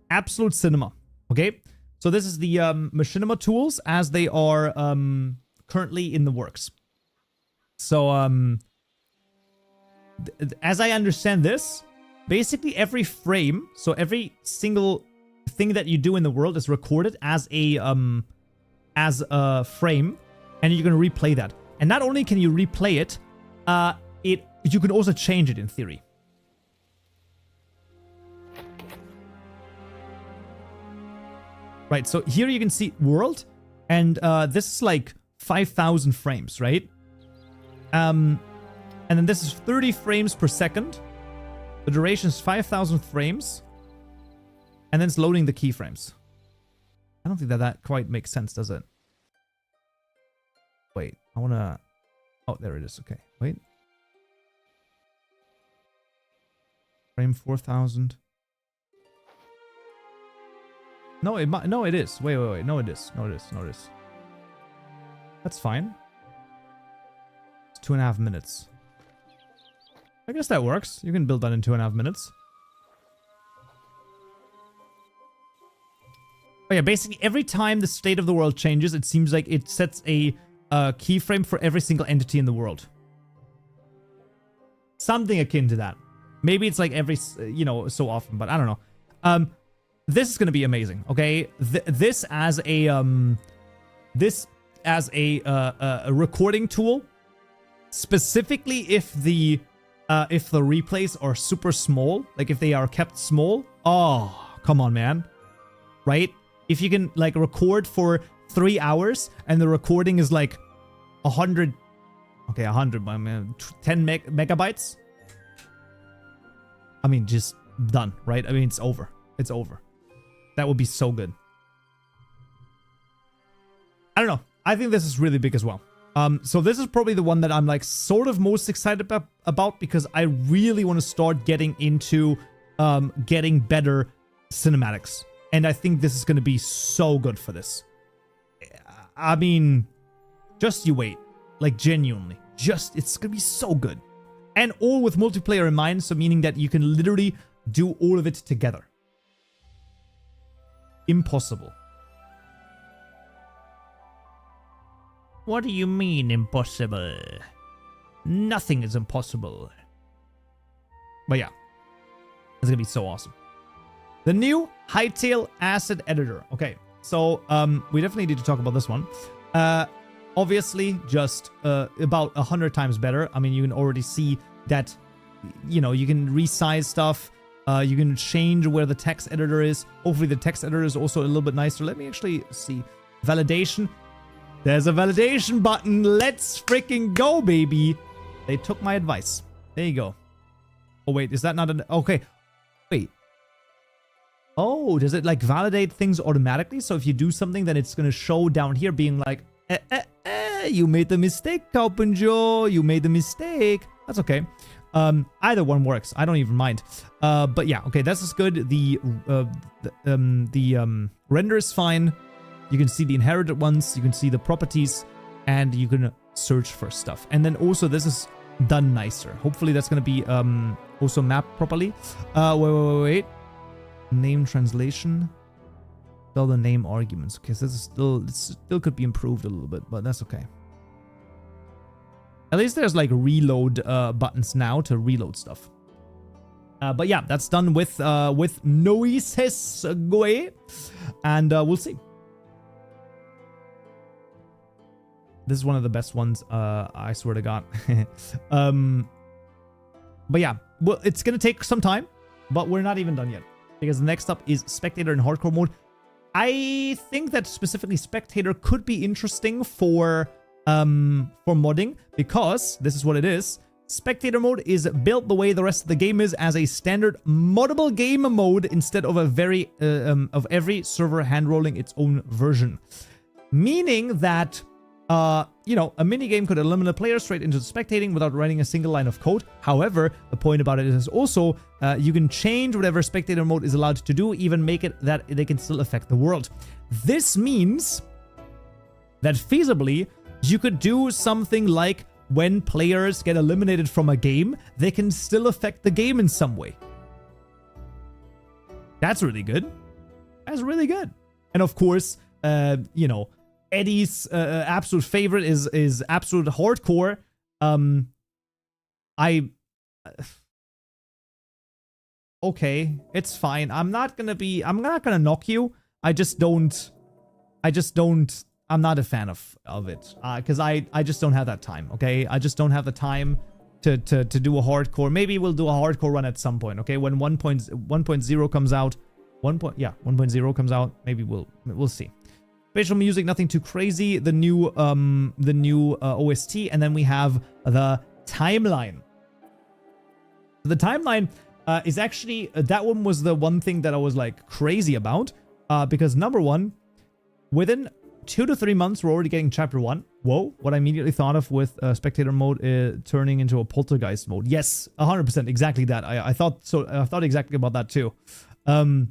Absolute cinema. Okay? So this is the machinima tools as they are currently in the works. So, as I understand this, basically every frame, so every single thing that you do in the world is recorded as a frame, and you're gonna replay that. And not only can you replay it, you can also change it in theory. Right, so here you can see world, and this is like 5,000 frames, right? And then this is 30 frames per second. The duration is 5,000 frames. And then it's loading the keyframes. I don't think that quite makes sense, does it? Wait, I want to... Oh, there it is. Okay, wait. Frame 4,000. No, it is. Wait. No, it is. No, it is. That's fine. It's 2.5 minutes. I guess that works. You can build that in 2.5 minutes. Oh yeah, basically every time the state of the world changes, it seems like it sets a keyframe for every single entity in the world. Something akin to that. Maybe it's like every, so often, but I don't know. This is going to be amazing, okay? This as a recording tool, specifically if the replays are super small, like if they are kept small. Oh, come on, man. Right? If you can like record for 3 hours and the recording is like 100, okay, 100, I mean, 10 megabytes. I mean, just done, right? I mean, it's over. It's over. That would be so good. I don't know. I think this is really big as well. So this is probably the one that I'm like sort of most excited about because I really want to start getting into getting better cinematics. And I think this is going to be so good for this. I mean, just you wait. Like genuinely. It's going to be so good. And all with multiplayer in mind, so meaning that you can literally do all of it together. Impossible. What do you mean, impossible? Nothing is impossible. But yeah. It's gonna be so awesome. The new Hytale Asset Editor. Okay, so we definitely need to talk about this one. Obviously, just about 100 times better. I mean, you can already see that, you can resize stuff. You can change where the text editor is. Hopefully the text editor is also a little bit nicer. Let me actually see. Validation. There's a validation button. Let's freaking go, baby. They took my advice. There you go. Oh, wait. Is that not an... Okay. Wait. Oh, does it like validate things automatically? So if you do something, then it's going to show down here being like, you made the mistake, Kaupenjoe. You made the mistake. That's okay. Either one works. I don't even mind. But yeah, okay, this is good. The render is fine. You can see the inherited ones. You can see the properties, and you can search for stuff. And then also this is done nicer. Hopefully that's gonna be also mapped properly. Wait. Name translation. Spell the name arguments. Okay, so this still could be improved a little bit, but that's okay. At least there's like reload buttons now to reload stuff. But yeah, that's done with noises Goe, and we'll see. This is one of the best ones, I swear to God. But yeah, well, it's gonna take some time, but we're not even done yet. Because next up is Spectator and Hardcore mode. I think that specifically Spectator could be interesting for modding, because this is what it is. Spectator mode is built the way the rest of the game is, as a standard moddable game mode instead of every server hand-rolling its own version. Meaning that, you know, a minigame could eliminate a player straight into spectating without writing a single line of code. However, the point about it is also you can change whatever spectator mode is allowed to do, even make it that they can still affect the world. This means that feasibly, you could do something like when players get eliminated from a game, they can still affect the game in some way. That's really good. That's really good. And of course, you know, Eddie's absolute favorite is absolute hardcore. Okay, it's fine. I'm not gonna knock you. I'm not a fan of it, because I just don't have that time, okay? I just don't have the time to do a hardcore. Maybe we'll do a hardcore run at some point, okay? When 1.0 comes out, 1.0 comes out, maybe we'll see. Spatial music, nothing too crazy. The new OST, and then we have the timeline. The timeline is actually, that one was the one thing that I was like crazy about, because number one, within 2 to 3 months, we're already getting chapter 1. Whoa, what I immediately thought of with spectator mode turning into a poltergeist mode. Yes, 100%, exactly that. I thought so. I thought exactly about that too. But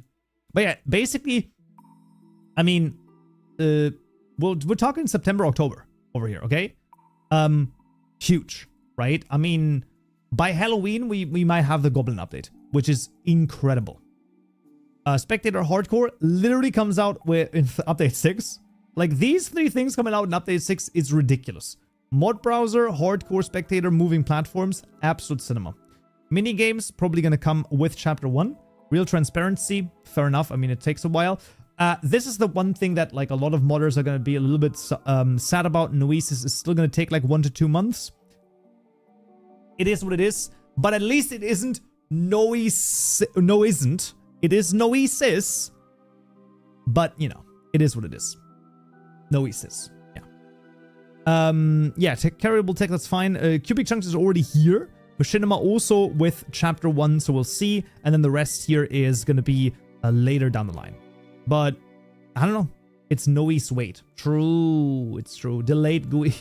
yeah, basically, I mean, we're talking September, October over here, okay? Huge, right? I mean, by Halloween, we might have the Goblin update, which is incredible. Spectator Hardcore literally comes out with in update 6. Like, these 3 things coming out in update 6 is ridiculous. Mod browser, hardcore, spectator, moving platforms, absolute cinema. Minigames probably gonna come with chapter 1. Real transparency, fair enough. I mean, it takes a while. This is the one thing that like a lot of modders are gonna be a little bit sad about. Noesis is still gonna take like 1 to 2 months. It is what it is, but at least it isn't isn't. It is Noesis, but you know, it is what it is. Noesis, yeah. Yeah, carryable tech, that's fine. Cubic Chunks is already here. Machinima also with chapter 1, so we'll see. And then the rest here is gonna be later down the line. But I don't know. It's Noe's wait. True, it's true. Delayed GUI.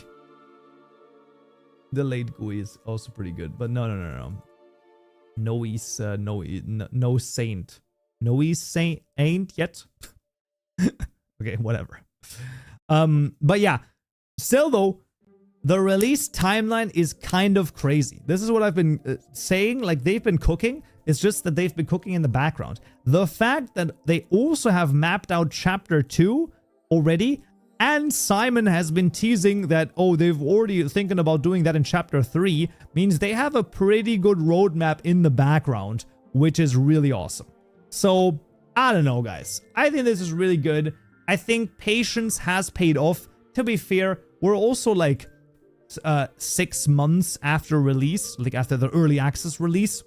Delayed GUI is also pretty good, but no. Noe's no saint. Noe's saint ain't yet. Okay, whatever. But yeah, still though, the release timeline is kind of crazy. This is what I've been saying. Like, they've been cooking. It's just that they've been cooking in the background. The fact that they also have mapped out chapter 2 already, and Simon has been teasing that, oh, they've already thinking about doing that in chapter 3, means they have a pretty good roadmap in the background, which is really awesome. So, I don't know, guys. I think this is really good. I think patience has paid off. To be fair, we're also like 6 months after release, like after the early access release.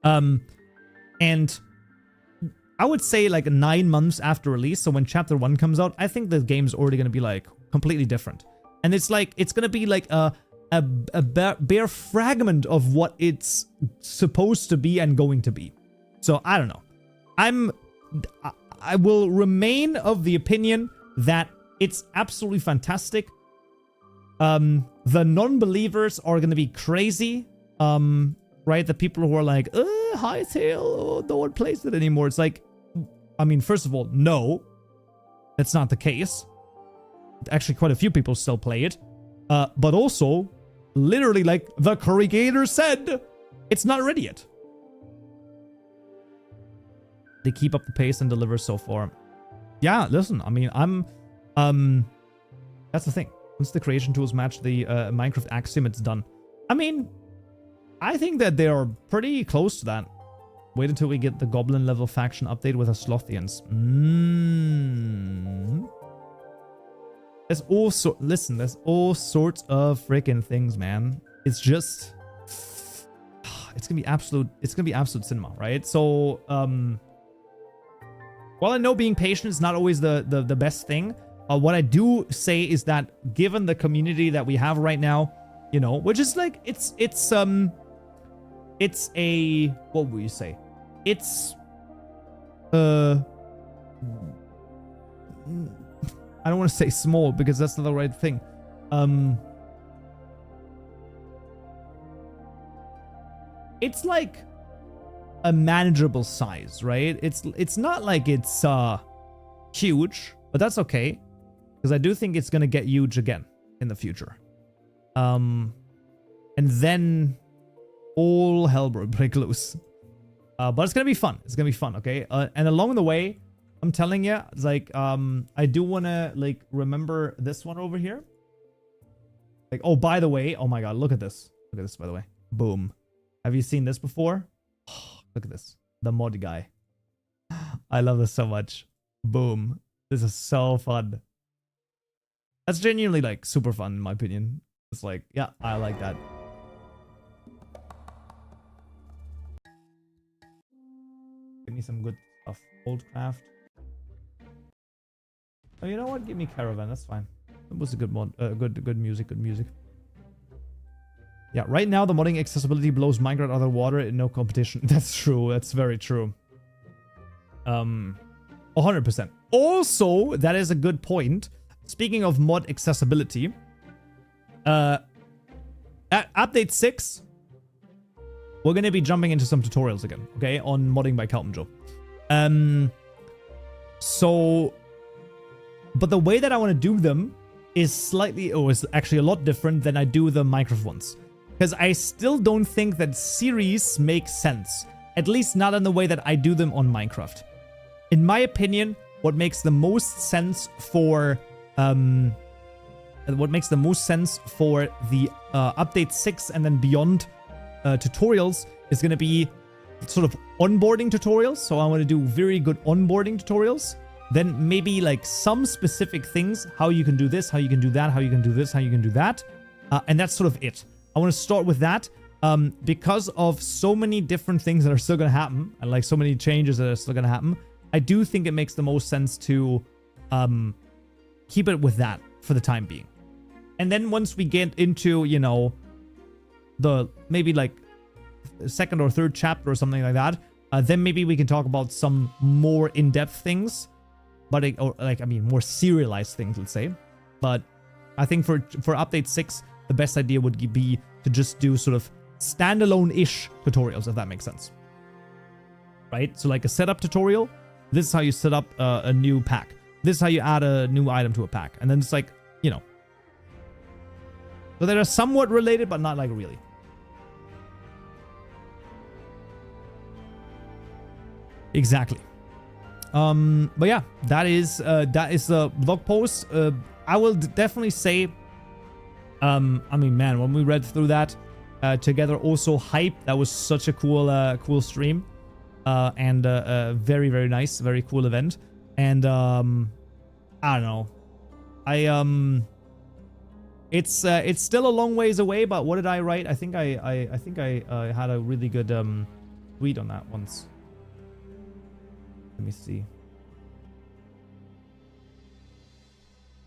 And I would say like 9 months after release. So when chapter 1 comes out, I think the game's already going to be like completely different. And it's like, it's going to be like a bare fragment of what it's supposed to be and going to be. So I don't know. I will remain of the opinion that it's absolutely fantastic. The non-believers are going to be crazy. Right? The people who are like, Hytale, oh, no one plays it anymore. It's like, I mean, first of all, no, that's not the case. Actually, quite a few people still play it. But also, literally, like the creator said, it's not ready yet. They keep up the pace and deliver so far. Yeah, listen, I mean, that's the thing. Once the creation tools match the Minecraft axiom, it's done. I mean, I think that they are pretty close to that. Wait until we get the Goblin level faction update with the Slothians. There's also, listen, there's all sorts of freaking things, man. It's just, it's gonna be absolute cinema, right? So while I know being patient is not always the best thing, what I do say is that given the community that we have right now, you know, which is like it's a, what would you say? It's I don't want to say small because that's not the right thing. It's like a manageable size, right? It's not like it's huge, but that's okay because I do think it's gonna get huge again in the future. And then all hell will break loose. But it's gonna be fun. It's gonna be fun, okay? And along the way, I'm telling you, it's like I do wanna like remember this one over here. Like, oh, by the way, oh my god, look at this. Look at this, by the way. Boom. Have you seen this before? Oh, look at this. The mod guy. I love this so much. Boom. This is so fun. That's genuinely like super fun in my opinion. It's like, yeah, I like that. Give me some good stuff. Old craft. Oh, you know what? Give me caravan. That's fine. It was a good mod. Good music. Good music. Yeah, right now the modding accessibility blows Minecraft out of the water in no competition. That's true. That's very true. 100%. Also, that is a good point. Speaking of mod accessibility, at update 6, we're going to be jumping into some tutorials again, okay, on modding by Kaupenjoe. But the way that I want to do them is is actually a lot different than I do the Minecraft ones. Because I still don't think that series make sense. At least not in the way that I do them on Minecraft. In my opinion, what makes the most sense for the update 6 and then beyond tutorials is going to be sort of onboarding tutorials. So I want to do very good onboarding tutorials. Then maybe like some specific things, how you can do this, how you can do that, how you can do this, how you can do that. And that's sort of it. I want to start with that because of so many different things that are still going to happen and like so many changes that are still going to happen. I do think it makes the most sense to keep it with that for the time being. And then once we get into, you know, the maybe like second or third chapter or something like that, then maybe we can talk about some more in-depth things, but more serialized things, let's say. But I think for update 6, the best idea would be to just do sort of standalone-ish tutorials, if that makes sense. Right? So like a setup tutorial. This is how you set up a new pack. This is how you add a new item to a pack. And then it's like, you know. So they are somewhat related, but not like really. Exactly. But yeah, that is the blog post. I will definitely say, I mean, man, when we read through that together, also hype. That was such a cool stream, and very, very nice, very cool event. And I don't know, it's still a long ways away. But what did I write? I think I had a really good tweet on that once. Let me see.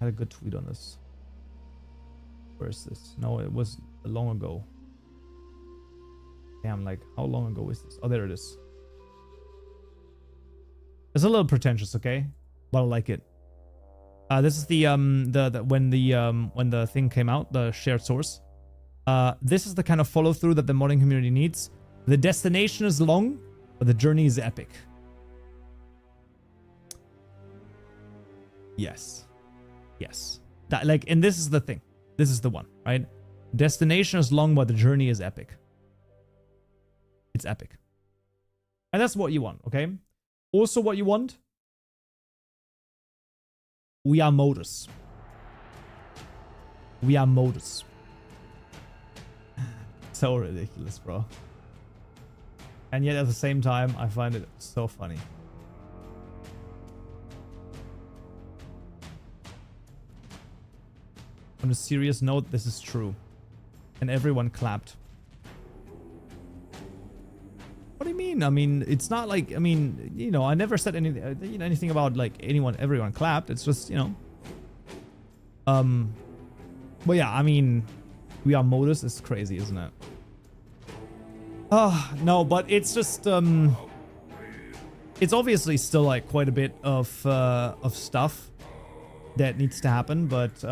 I had a good tweet on this. Where is this? No, it was long ago. Damn, like, how long ago is this? Oh, there it is. It's a little pretentious, okay? But I like it. This is the when the thing came out, the shared source. This is the kind of follow through that the modding community needs. The destination is long, but the journey is epic. Yes. Yes. That, like, and this is the thing. This is the one, right? Destination is long, but the journey is epic. It's epic. And that's what you want, okay? Also what you want? We are modus. We are modus. So ridiculous, bro. And yet at the same time, I find it so funny. On a serious note, this is true. And everyone clapped. mean? I mean, it's not like, I mean, you know, I never said anything, you know, anything about like everyone clapped. It's just, you know. But yeah, I mean, we are modus is crazy, isn't it? No, but it's just, it's obviously still like quite a bit of stuff that needs to happen. But,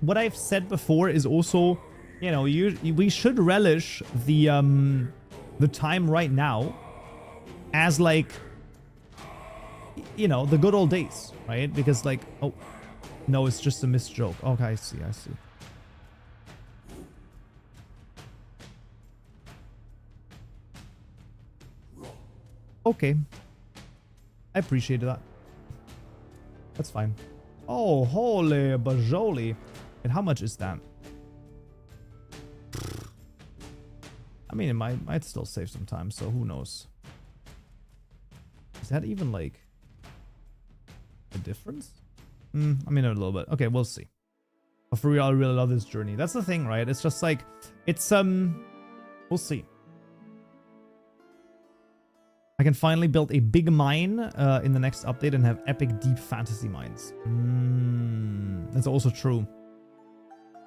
what I've said before is also, you know, we should relish the time right now as like, you know, the good old days, right? Because like, oh, no, it's just a missed joke. Okay, I see. Okay. I appreciate that. That's fine. Oh, holy bajoli. And how much is that? I mean, it might still save some time, so who knows? Is that even like a difference? I mean, a little bit. Okay, we'll see. But for real, I really love this journey. That's the thing, right? It's just like, it's, we'll see. I can finally build a big mine in the next update and have epic deep fantasy mines. That's also true.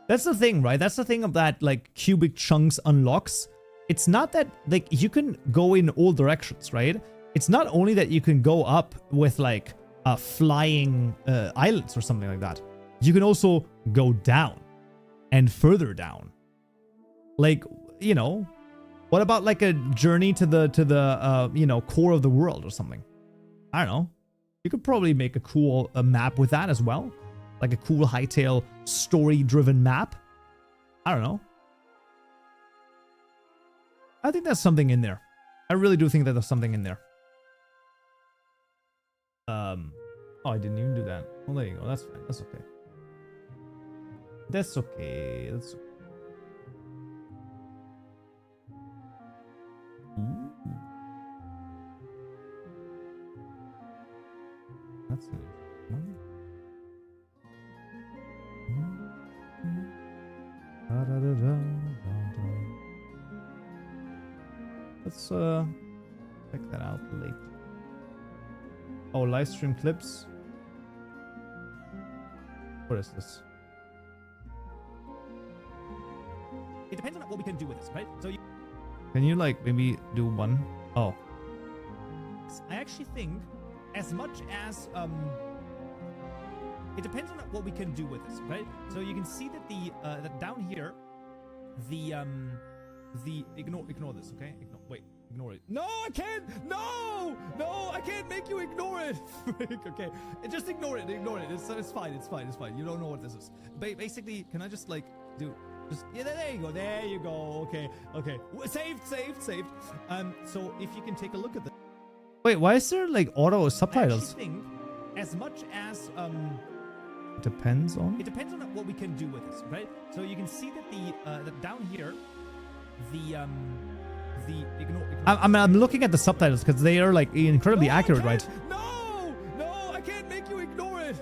That's the thing, right? That's the thing of that, like, cubic chunks unlocks. It's not that, like, you can go in all directions, right? It's not only that you can go up with, like, flying islands or something like that. You can also go down and further down. Like, you know, what about like a journey to the you know, core of the world or something? I don't know. You could probably make a cool map with that as well. Like a cool Hytale story-driven map. I don't know. I think there's something in there. I really do think that there's something in there. Oh, I didn't even do that. Well, there you go. That's fine. That's okay. That's okay. That's okay. Ooh. That's an interesting one. Let's check that out later. Oh, live stream clips. What is this? It depends on what we can do with this, right? So can you like maybe do one? Oh. I actually think as much as it depends on what we can do with this, right? So you can see that that down here the ignore this, okay? Ignore it. No, I can't. No, I can't make you ignore it. Okay, just ignore it. It's fine. You don't know what this is. Basically, can I just like do? Just yeah, there you go. Okay. Saved. So if you can take a look at this. Wait, why is there like auto subtitles? I actually think as much as it depends on what we can do with this, right? So you can see that that down here ignore. I'm looking at the subtitles because they are like incredibly accurate, right? No, I can't make you ignore it.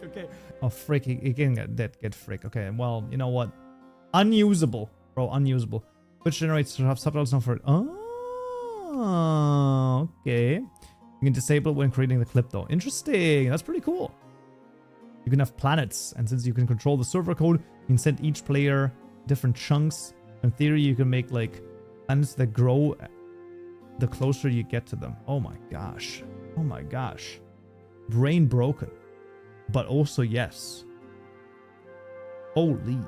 Okay. Oh, frick, it can get frick. Okay, well, you know what? Unusable, bro, unusable. Which generates subtitles now for it. Oh, okay. You can disable it when creating the clip though. Interesting. That's pretty cool. You can have planets, and since you can control the server code, you can send each player different chunks. In theory, you can make like planets that grow the closer you get to them. Oh my gosh. Brain broken. But also yes. Holy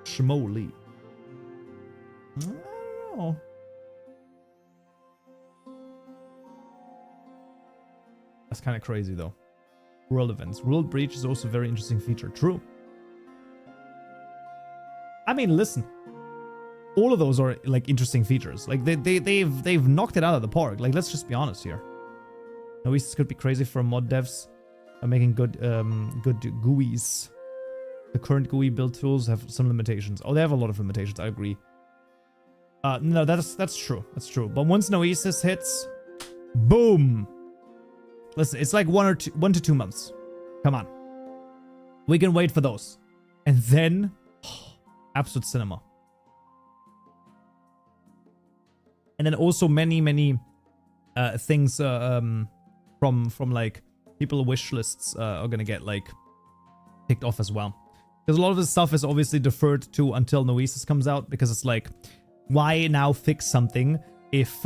schmoly. I don't know. That's kind of crazy though. World events. World breach is also a very interesting feature. True. I mean, listen. All of those are like interesting features. Like they've knocked it out of the park. Like let's just be honest here. Now this could be crazy for mod devs making good GUIs. The current GUI build tools have some limitations. Oh, they have a lot of limitations. I agree. No, that's true. That's true. But once Noesis hits, boom. Listen, it's like 1 to 2 months. Come on. We can wait for those. And then absolute cinema. And then also many things from like people wish lists are gonna get like picked off as well. Because a lot of this stuff is obviously deferred to until Noesis comes out, because it's like, why now fix something if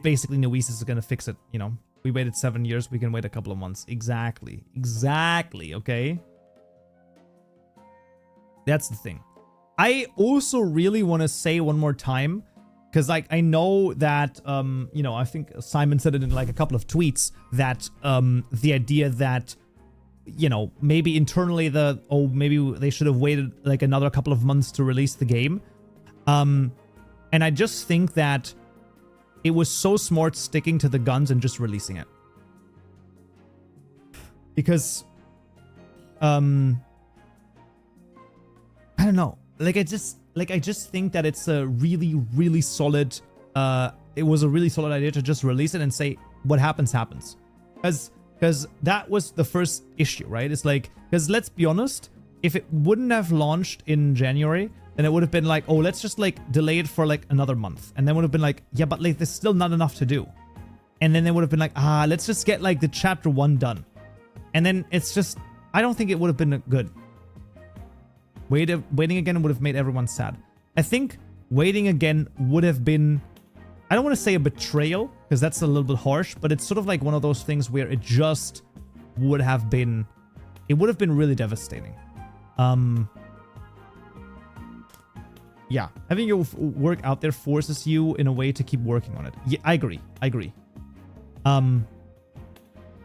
basically Noesis is gonna fix it, you know? We waited 7 years, we can wait a couple of months. Exactly, okay? That's the thing. I also really want to say one more time, because like I know that you know, I think Simon said it in like a couple of tweets, that the idea that, you know, maybe internally maybe they should have waited like another couple of months to release the game. And I just think that it was so smart sticking to the guns and just releasing it. Because I don't know. Like I just think that it's a really solid it was a really solid idea to just release it and say what happens happens. Because that was the first issue, right? It's like, because let's be honest, if it wouldn't have launched in January, then it would have been like, oh, let's just like delay it for like another month. And then would have been like, yeah, but like there's still not enough to do. And then they would have been like, let's just get like the chapter 1 done. And then it's just, I don't think it would have been good. Waiting again would have made everyone sad. I think waiting again would have been, I don't want to say a betrayal, because that's a little bit harsh, but it's sort of like one of those things where it just would have been, it would have been really devastating. Yeah, having your work out there forces you in a way to keep working on it. Yeah, I agree. And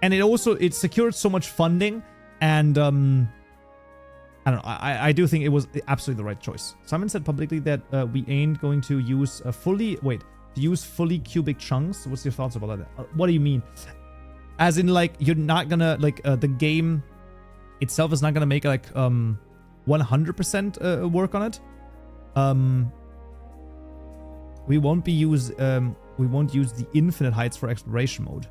it secured so much funding, and I don't know, I do think it was absolutely the right choice. Simon said publicly that we ain't going to use fully cubic chunks. What's your thoughts about that? What do you mean? As in, like, you're not gonna, like, the game itself is not gonna make, like, 100% work on it. We won't use the infinite heights for exploration mode.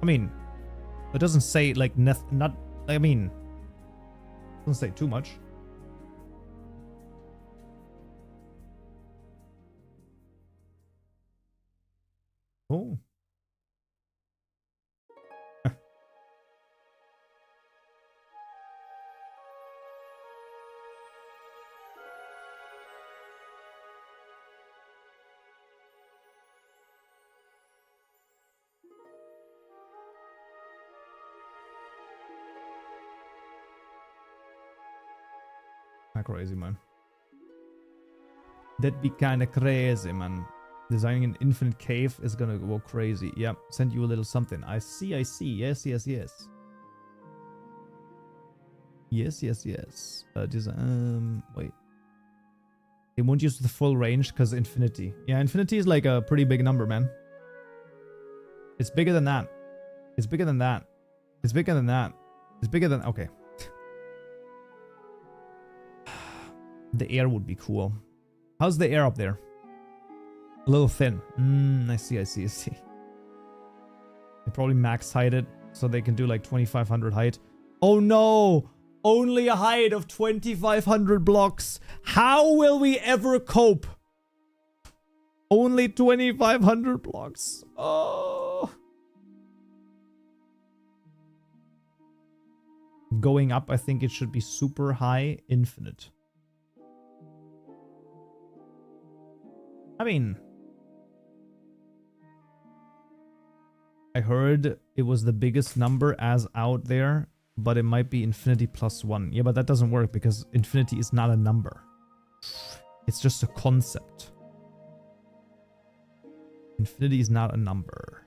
I mean, it doesn't say, like, I mean, it doesn't say too much. Oh. Crazy, man. That'd be kind of crazy, man. Designing an infinite cave is gonna go crazy. Yeah, send you a little something. I see. Yes. Wait. They won't use the full range because infinity. Yeah, infinity is like a pretty big number, man. It's bigger than that. Okay. The air would be cool. How's the air up there? A little thin. I see. They probably max height it so they can do like 2500 height. Oh no! Only a height of 2500 blocks. How will we ever cope? Only 2500 blocks. Oh. Going up, I think it should be super high, infinite. I mean, I heard it was the biggest number as out there, but it might be infinity +1. Yeah, but that doesn't work because infinity is not a number. It's just a concept. Infinity is not a number.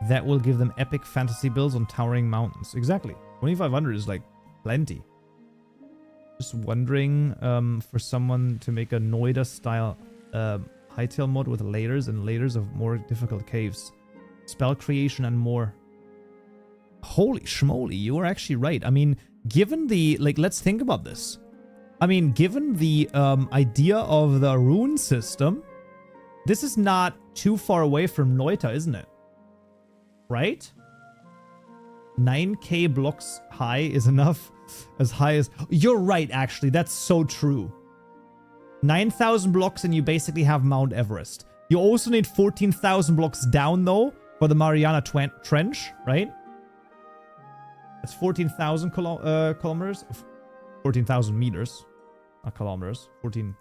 That will give them epic fantasy builds on towering mountains. Exactly. 2500 is like plenty. Just wondering for someone to make a Noida style Hytale mod with layers and layers of more difficult caves, spell creation and more. Holy schmoly, you are actually right. I mean, given the, like, let's think about this. I mean, given the idea of the rune system, this is not too far away from Noita, isn't it? Right? 9k blocks high is enough As high as... You're right, actually. That's so true. 9,000 blocks and you basically have Mount Everest. You also need 14,000 blocks down, though, for the Mariana Trench, right? That's 14,000 kilometers. 14,000 meters. Not kilometers. 14...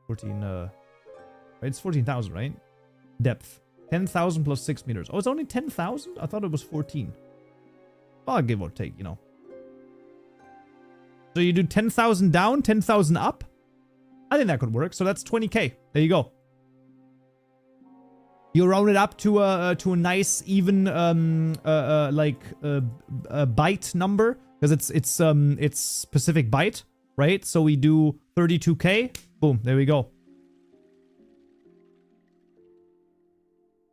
right? It's 14,000, right? Depth. 10,000 plus 6 meters. Oh, it's only 10,000? I thought it was 14. Well, give or take, you know. So you do 10,000 down, 10,000 up? I think that could work. So that's 20k. There you go. You round it up to a nice even byte number because it's specific byte, right? So we do 32k. Boom, there we go.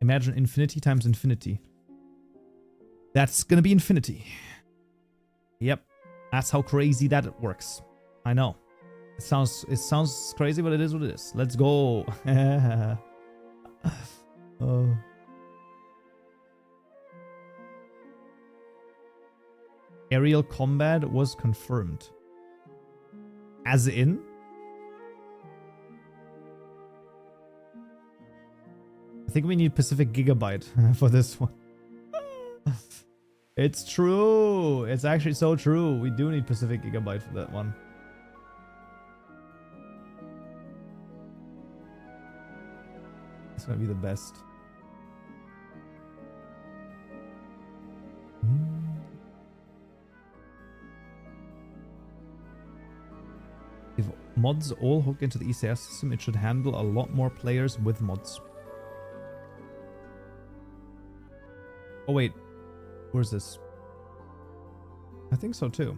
Imagine infinity times infinity. That's gonna be infinity. Yep, that's how crazy that works. I know. It sounds crazy, but it is what it is. Let's go. Oh. Aerial combat was confirmed. As in? I think we need Pacific Gigabyte for this one. It's true. It's actually so true. We do need Pacific Gigabyte for that one. It's gonna be the best. If mods all hook into the ECS system, it should handle a lot more players with mods. Oh wait, where's this? I think so too.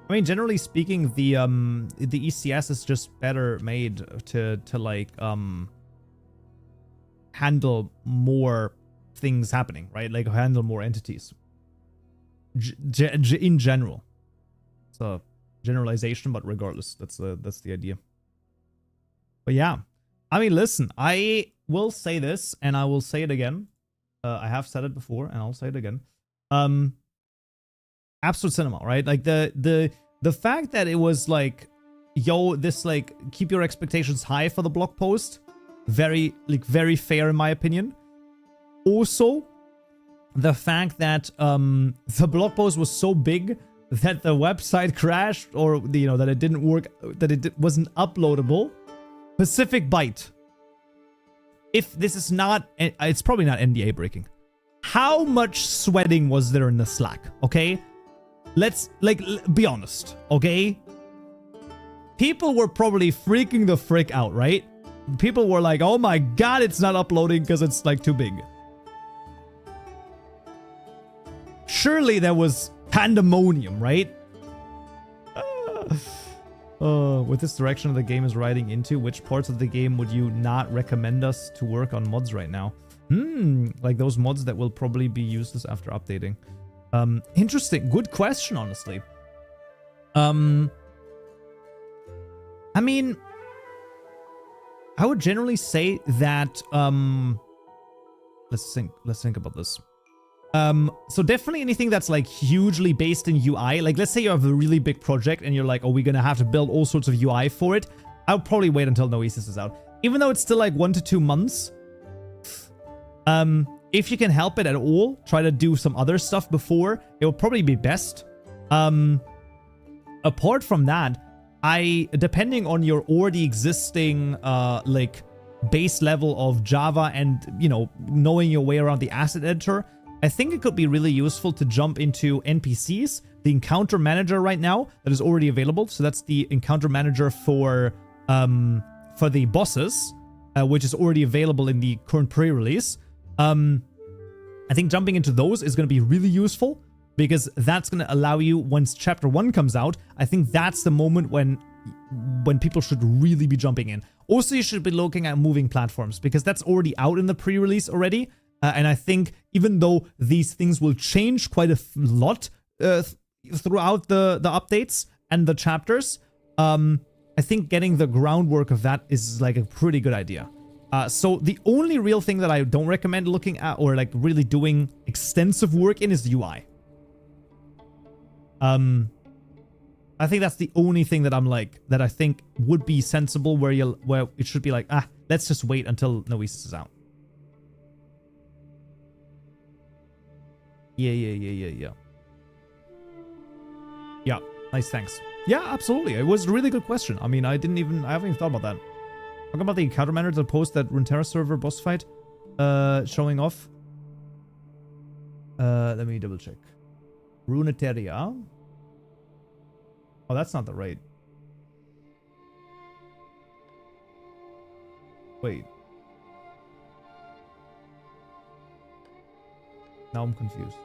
I mean, generally speaking, the ECS is just better made to like handle more things happening, right? Like handle more entities. In general, it's a generalization, but regardless, that's the idea. But yeah, I mean, listen, I will say this, and I will say it again. I have said it before, and I'll say it again. Absolute cinema, right? Like the fact that it was like, yo, this like keep your expectations high for the blog post, very fair in my opinion. Also, the fact that the blog post was so big that the website crashed, or you know that it didn't work, that it wasn't uploadable. Pacific Byte. If this is not, it's probably not NDA breaking. How much sweating was there in the Slack? Okay, let's be honest. Okay, people were probably freaking the frick out, right? People were like, "Oh my god, it's not uploading because it's like too big." Surely there was pandemonium, right? With this direction the game is riding into, which parts of the game would you not recommend us to work on mods right now? Like those mods that will probably be useless after updating. Interesting. Good question, honestly. I mean, I would generally say that, let's think about this. So definitely anything that's like hugely based in UI, like let's say you have a really big project and you're like, oh, we're gonna have to build all sorts of UI for it. I'll probably wait until Noesis is out. Even though it's still like 1 to 2 months. If you can help it at all, try to do some other stuff before. It will probably be best. Apart from that, depending on your already existing, like base level of Java and, you know, knowing your way around the asset editor, I think it could be really useful to jump into NPCs, the encounter manager right now that is already available. So that's the encounter manager for the bosses, which is already available in the current pre-release. I think jumping into those is going to be really useful because that's going to allow you, once Chapter 1 comes out, I think that's the moment when people should really be jumping in. Also, you should be looking at moving platforms because that's already out in the pre-release already. And I think even though these things will change quite a lot throughout the updates and the chapters, I think getting the groundwork of that is like a pretty good idea. So the only real thing that I don't recommend looking at or like really doing extensive work in is the UI. I think that's the only thing that I'm like, that I think would be sensible where it should be like, let's just wait until Noesis is out. Yeah. Yeah, nice, thanks. Yeah, absolutely. It was a really good question. I mean, I haven't even thought about that. Talk about the encounter manager post that Runeterra server boss fight showing off. Let me double check. Runeterra. Oh, that's not the right. Wait. Now I'm confused.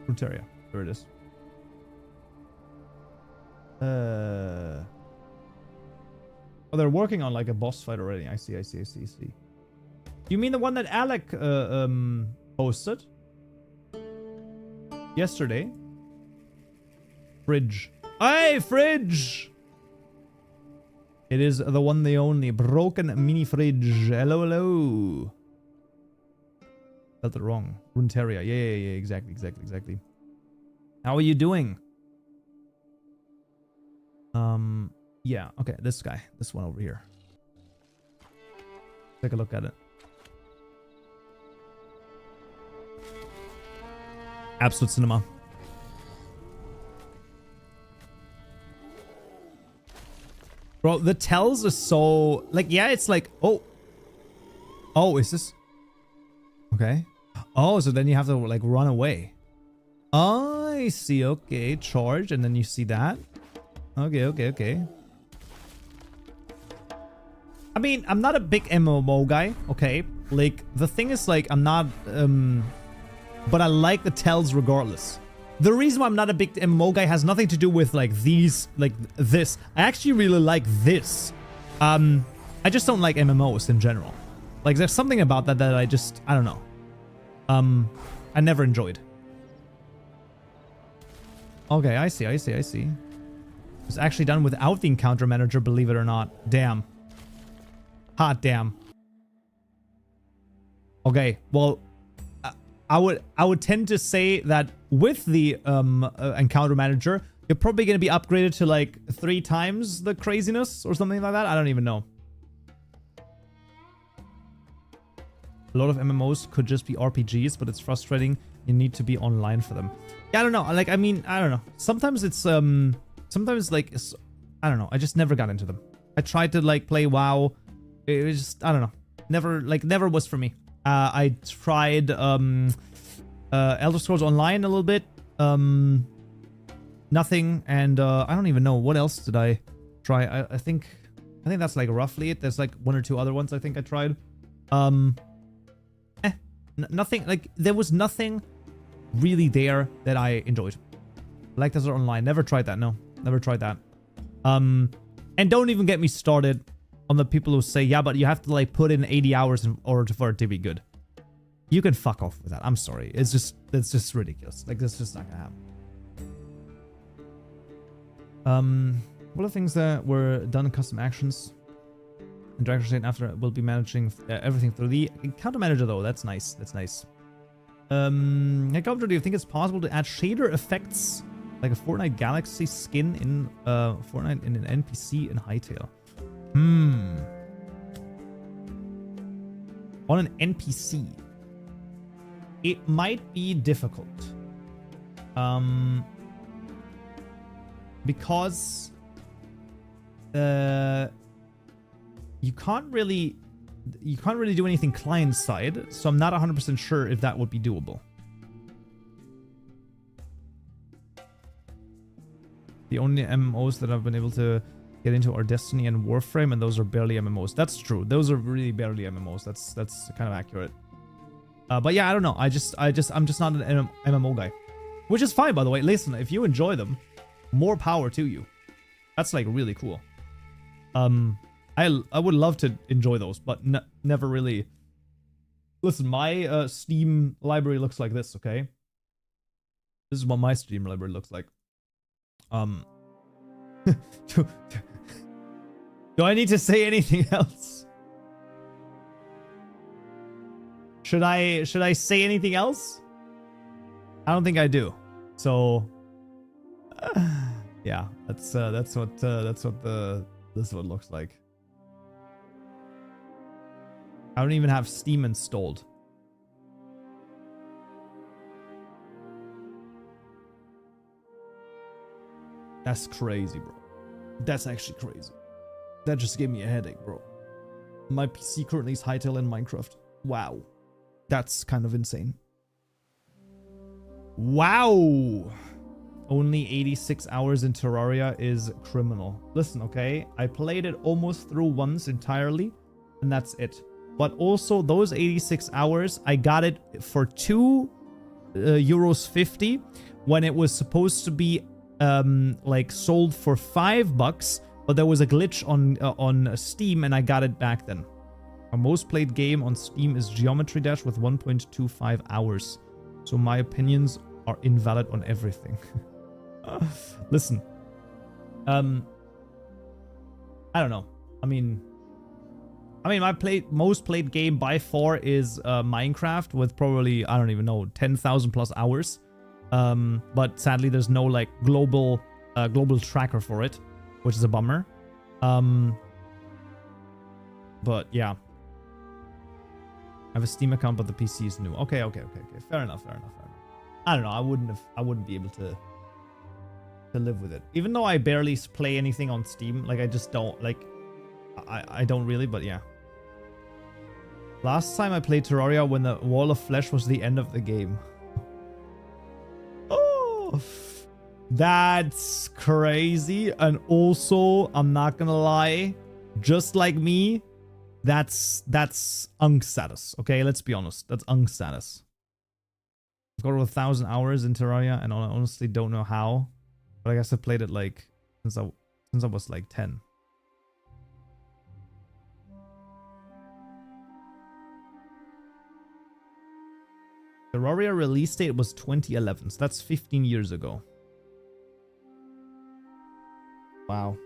Runeterra. There it is. Oh, they're working on like a boss fight already. I see. You mean the one that Alec posted yesterday? Fridge. Hey, Fridge! It is the one, the only broken mini fridge. Hello. Felt it wrong. Runeterra. Yeah. Exactly. How are you doing? Yeah. Okay, this guy. This one over here. Take a look at it. Absolute cinema. Bro, the tells are so... Like, yeah, it's like... Oh, is this... Okay. Oh, so then you have to, like, run away. Oh, I see. Okay, charge. And then you see that. Okay. I mean, I'm not a big MMO guy, okay? Like, the thing is, like, I'm not... But I like the tells regardless. The reason why I'm not a big MMO guy has nothing to do with like these, like this. I actually really like this. I just don't like MMOs in general. Like there's something about that that I don't know. I never enjoyed. Okay, I see. It's actually done without the encounter manager, believe it or not. Damn. Hot damn. Okay, well, I would tend to say that with the encounter manager, you're probably going to be upgraded to like 3 times the craziness or something like that. I don't even know. A lot of MMOs could just be RPGs, but it's frustrating. You need to be online for them. Yeah, I don't know. Like, I mean, I don't know. Sometimes it's sometimes like I don't know. I just never got into them. I tried to like play WoW. It was just, I don't know. Never was for me. I tried Elder Scrolls Online a little bit. Nothing. And I don't even know. What else did I try? I think that's like roughly it. There's like 1 or 2 other ones I think I tried. Nothing. Like, there was nothing really there that I enjoyed. Like Desert Online. Never tried that. No. Never tried that. And don't even get me started on the people who say, yeah, but you have to like put in 80 hours in order for it to be good. You can fuck off with that. I'm sorry. It's just ridiculous. Like, that's just not gonna happen. One of the things that were done in custom actions and Director State after will be managing everything through the encounter manager though. That's nice. That's nice. Hey, Kaupenjoe, do you think it's possible to add shader effects like a Fortnite Galaxy skin in Fortnite in an NPC in Hytale? On an NPC, it might be difficult. Because you can't really do anything client side, so I'm not 100% sure if that would be doable. The only MMOs that I've been able to get into are Destiny and Warframe, and those are barely MMOs. That's true. Those are really barely MMOs. That's kind of accurate. But yeah, I don't know. I'm just not an MMO guy, which is fine, by the way. Listen, if you enjoy them, more power to you. That's like really cool. I would love to enjoy those, but never really. Listen, my Steam library looks like this. Okay, this is what my Steam library looks like. Do I need to say anything else? Should I say anything else? I don't think I do. So yeah, that's what it looks like. I don't even have Steam installed. That's crazy, bro. That's actually crazy. That just gave me a headache, bro. My PC currently is Hytale in Minecraft. Wow. That's kind of insane. Wow. Only 86 hours in Terraria is criminal. Listen, okay? I played it almost through once entirely, and that's it. But also, those 86 hours, I got it for €2.50 when it was supposed to be like sold for $5, but there was a glitch on Steam and I got it back then. My most played game on Steam is Geometry Dash with 1.25 hours. So my opinions are invalid on everything. Listen. I don't know. I mean my most played game by far is Minecraft with probably, I don't even know, 10,000 plus hours. But sadly, there's no like global tracker for it, which is a bummer. But yeah, I have a Steam account, but the PC is new. Okay. Fair enough. I don't know. I wouldn't be able to live with it, even though I barely play anything on Steam. Like I just don't like. I don't really, but yeah. Last time I played Terraria when the Wall of Flesh was the end of the game. That's crazy. And also, I'm not gonna lie, just like me, that's Unk status. Okay, let's be honest, that's Unk status. I've got over 1,000 hours in Terraria, and I honestly don't know how, but I guess I played it like since I was like 10. Terraria release date was 2011, so that's 15 years ago. Wow.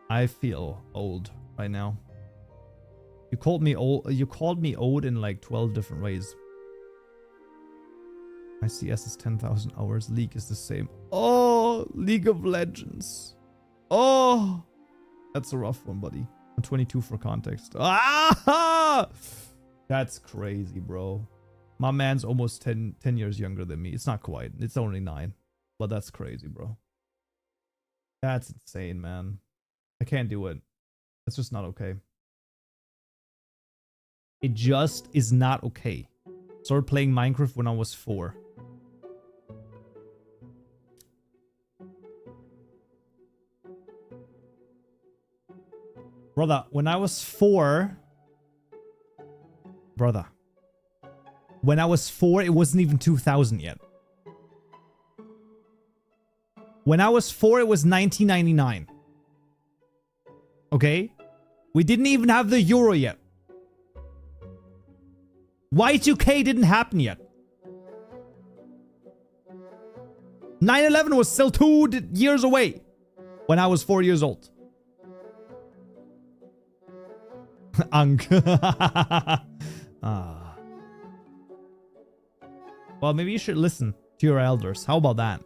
I feel old right now. You called me old in like 12 different ways. My CS is 10,000 hours. League is the same. Oh, League of Legends. Oh, that's a rough one, buddy. I'm 22 for context. Ah! That's crazy, bro. My man's almost 10 years younger than me. It's not quite. It's only 9. But that's crazy, bro. That's insane, man. I can't do it. That's just not okay. It just is not okay. Started playing Minecraft when I was 4. Brother, when I was 4... Brother. When I was 4, it wasn't even 2000 yet. When I was 4, it was 1999. Okay? We didn't even have the euro yet. Y2K didn't happen yet. 9/11 was still 2 years away when I was 4 years old. Unk. Well, maybe you should listen to your elders. How about that?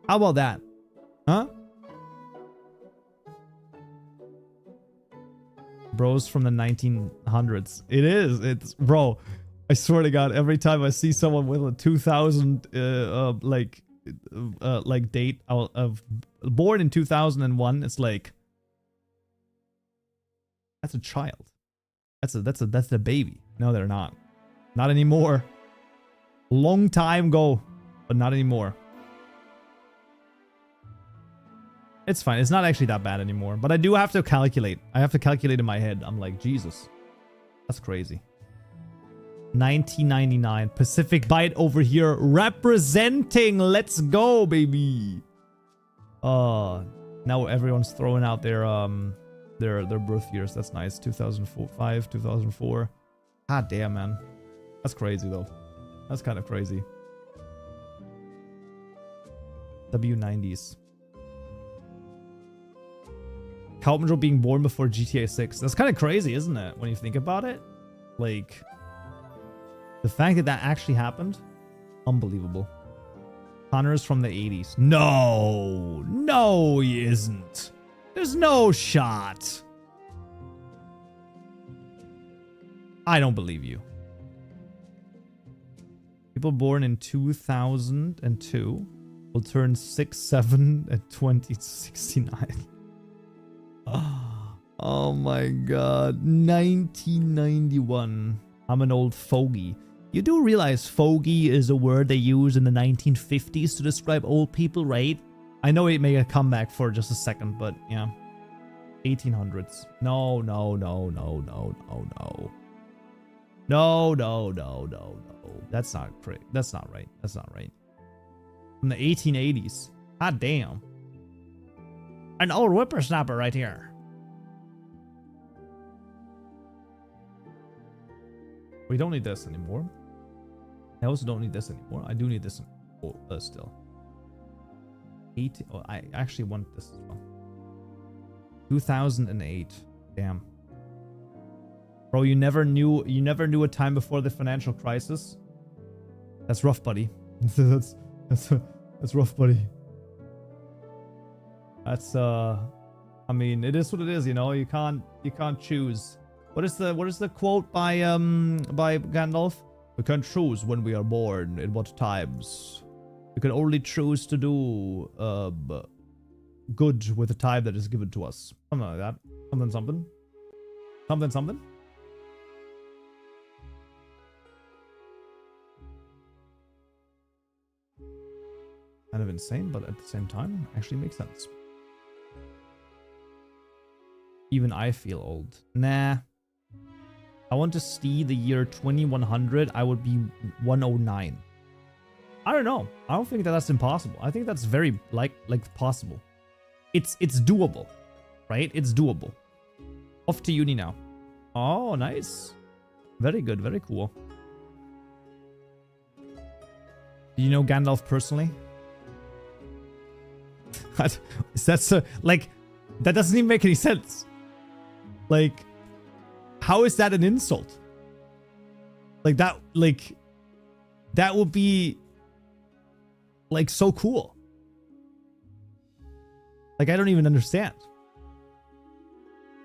How about that? Huh? Bros from the 1900s. It is. It's bro. I swear to God, every time I see someone with a 2000 like date of born in 2001, it's like that's a child. That's a baby. No, they're not. Not anymore. Long time ago, but not anymore. It's fine. It's not actually that bad anymore. But I do have to calculate. I have to calculate in my head. I'm like, Jesus. That's crazy. 1999. Pacific Byte over here representing. Let's go, baby. Now everyone's throwing out their birth years. That's nice. 2005, 2004. God damn, man. That's crazy, though. That's kind of crazy. W90s. Kaupenjoe being born before GTA 6. That's kind of crazy, isn't it? When you think about it. Like, the fact that that actually happened, unbelievable. Connor's from the 80s. No, no, he isn't. There's no shot. I don't believe you. People born in 2002 will turn 6, 7, and 2069. Oh my god. 1991. I'm an old fogey. You do realize fogey is a word they use in the 1950s to describe old people, right? I know it made a comeback for just a second, but yeah. 1800s. No, no, no, no, no, no, no. No, no, no, no, no. That's not right. That's not right. That's not right. From the 1880s. God damn. An old whippersnapper right here. We don't need this anymore. I also don't need this anymore. I do need this still. 18. Oh, I actually want this as well. 2008. Damn. Bro, you never knew a time before the financial crisis. That's rough, buddy. that's rough, buddy. That's I mean, it is what it is, you know. You can't choose. What is the quote by Gandalf? We can't choose when we are born, in what times. We can only choose to do good with the time that is given to us. Something like that. Something. Kind of insane, but at the same time, actually makes sense. Even I feel old. Nah. I want to see the year 2100. I would be 109. I don't know. I don't think that that's impossible. I think that's very like possible. It's doable, right? It's doable. Off to uni now. Oh, nice. Very good. Very cool. Do you know Gandalf personally? That's like, that doesn't even make any sense. Like, how is that an insult? Like that would be like so cool. Like, I don't even understand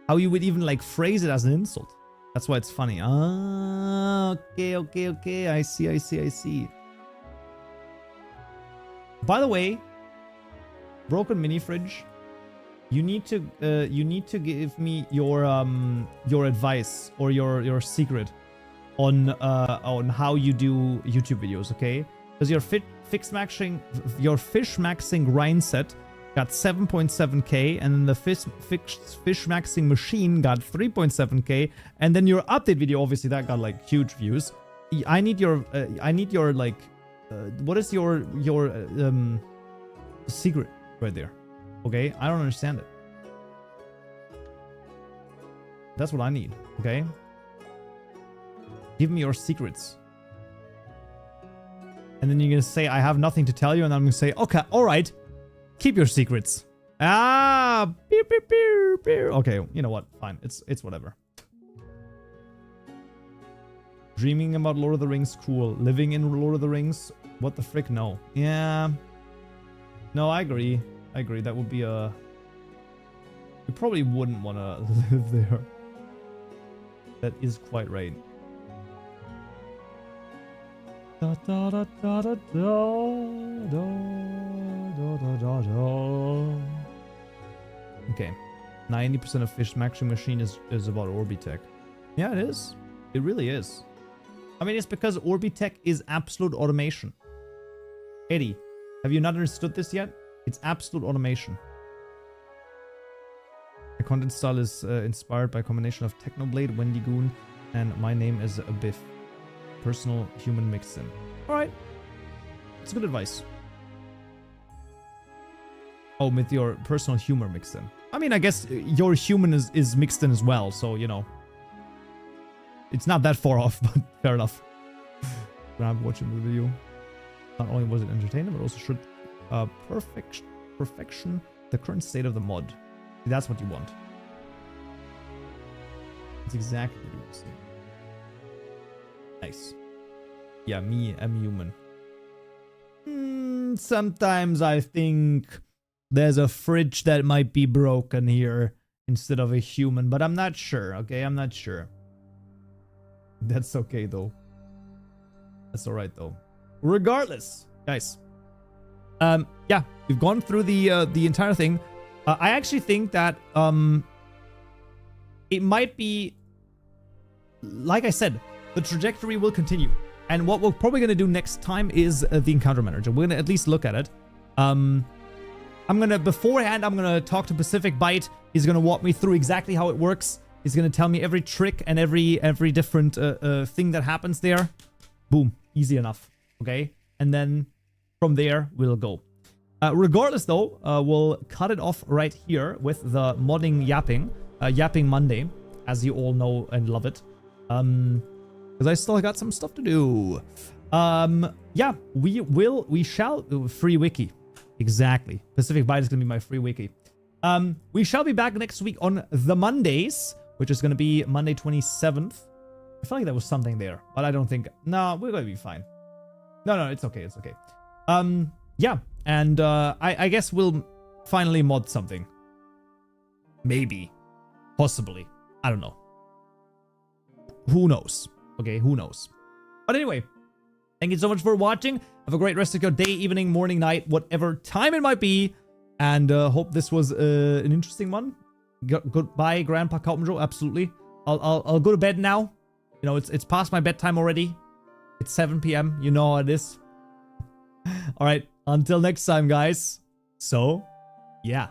how you would even like phrase it as an insult. That's why it's funny. Ah, okay. I see. By the way, Broken Mini Fridge, you need to give me your advice or your secret on how you do YouTube videos, okay? Because your fish maxing grind set got 7.7k, and then the fish maxing machine got 3.7k, and then your update video, obviously that got like huge views. I need your like what is your secret right there? Okay, I don't understand it. That's what I need, okay? Give me your secrets. And then you're gonna say, I have nothing to tell you, and I'm gonna say, okay, alright. Keep your secrets. Ah, beep, beep, beep, beep. Okay, you know what? Fine, it's whatever. Dreaming about Lord of the Rings, cool. Living in Lord of the Rings, what the frick? No. Yeah. No, I agree. That would be a... You probably wouldn't want to live there. That is quite right. Da, da, da, da, da, da, da, da. Okay. 90% of fish maxing machine is about Orbitech. Yeah, it is. It really is. I mean, it's because Orbitech is absolute automation. Eddie, have you not understood this yet? It's absolute automation. My content style is inspired by a combination of Technoblade, Wendigoon, and my name is a Biff. Personal human mixed in. Alright. It's good advice. Oh, with your personal humor mixed in. I mean, I guess your human is mixed in as well, so, you know. It's not that far off, but fair enough. Grab watching the video. Not only was it entertaining, but also Perfection. The current state of the mod. That's what you want. That's exactly what you want to see. Nice. Yeah, me, I'm human. Sometimes I think there's a fridge that might be broken here instead of a human, but I'm not sure, okay? I'm not sure. That's okay, though. That's alright, though. Regardless, guys. Yeah, we've gone through the entire thing. I actually think that it might be, like I said, the trajectory will continue. And what we're probably going to do next time is the encounter manager. We're going to at least look at it. Beforehand, I'm going to talk to Pacific Bite. He's going to walk me through exactly how it works. He's going to tell me every trick and every different thing that happens there. Boom. Easy enough. Okay? And then from there, we'll go. Regardless, though, we'll cut it off right here with the modding yapping. Yapping Monday, as you all know and love it. Because I still got some stuff to do. Yeah, we shall free wiki. Exactly. Pacific Bite is going to be my free wiki. We shall be back next week on the Mondays, which is going to be Monday 27th. I feel like there was something there, but I don't think. No, we're going to be fine. No, it's okay. It's okay. Yeah, and I guess we'll finally mod something. Maybe. Possibly. I don't know. Who knows? Okay, who knows? But anyway, thank you so much for watching. Have a great rest of your day, evening, morning, night, whatever time it might be. And hope this was an interesting one. Goodbye, Grandpa Kaupenjoe. Absolutely. I'll go to bed now. You know, it's past my bedtime already. It's 7 p.m. You know how it is. All right. Until next time, guys. So, yeah.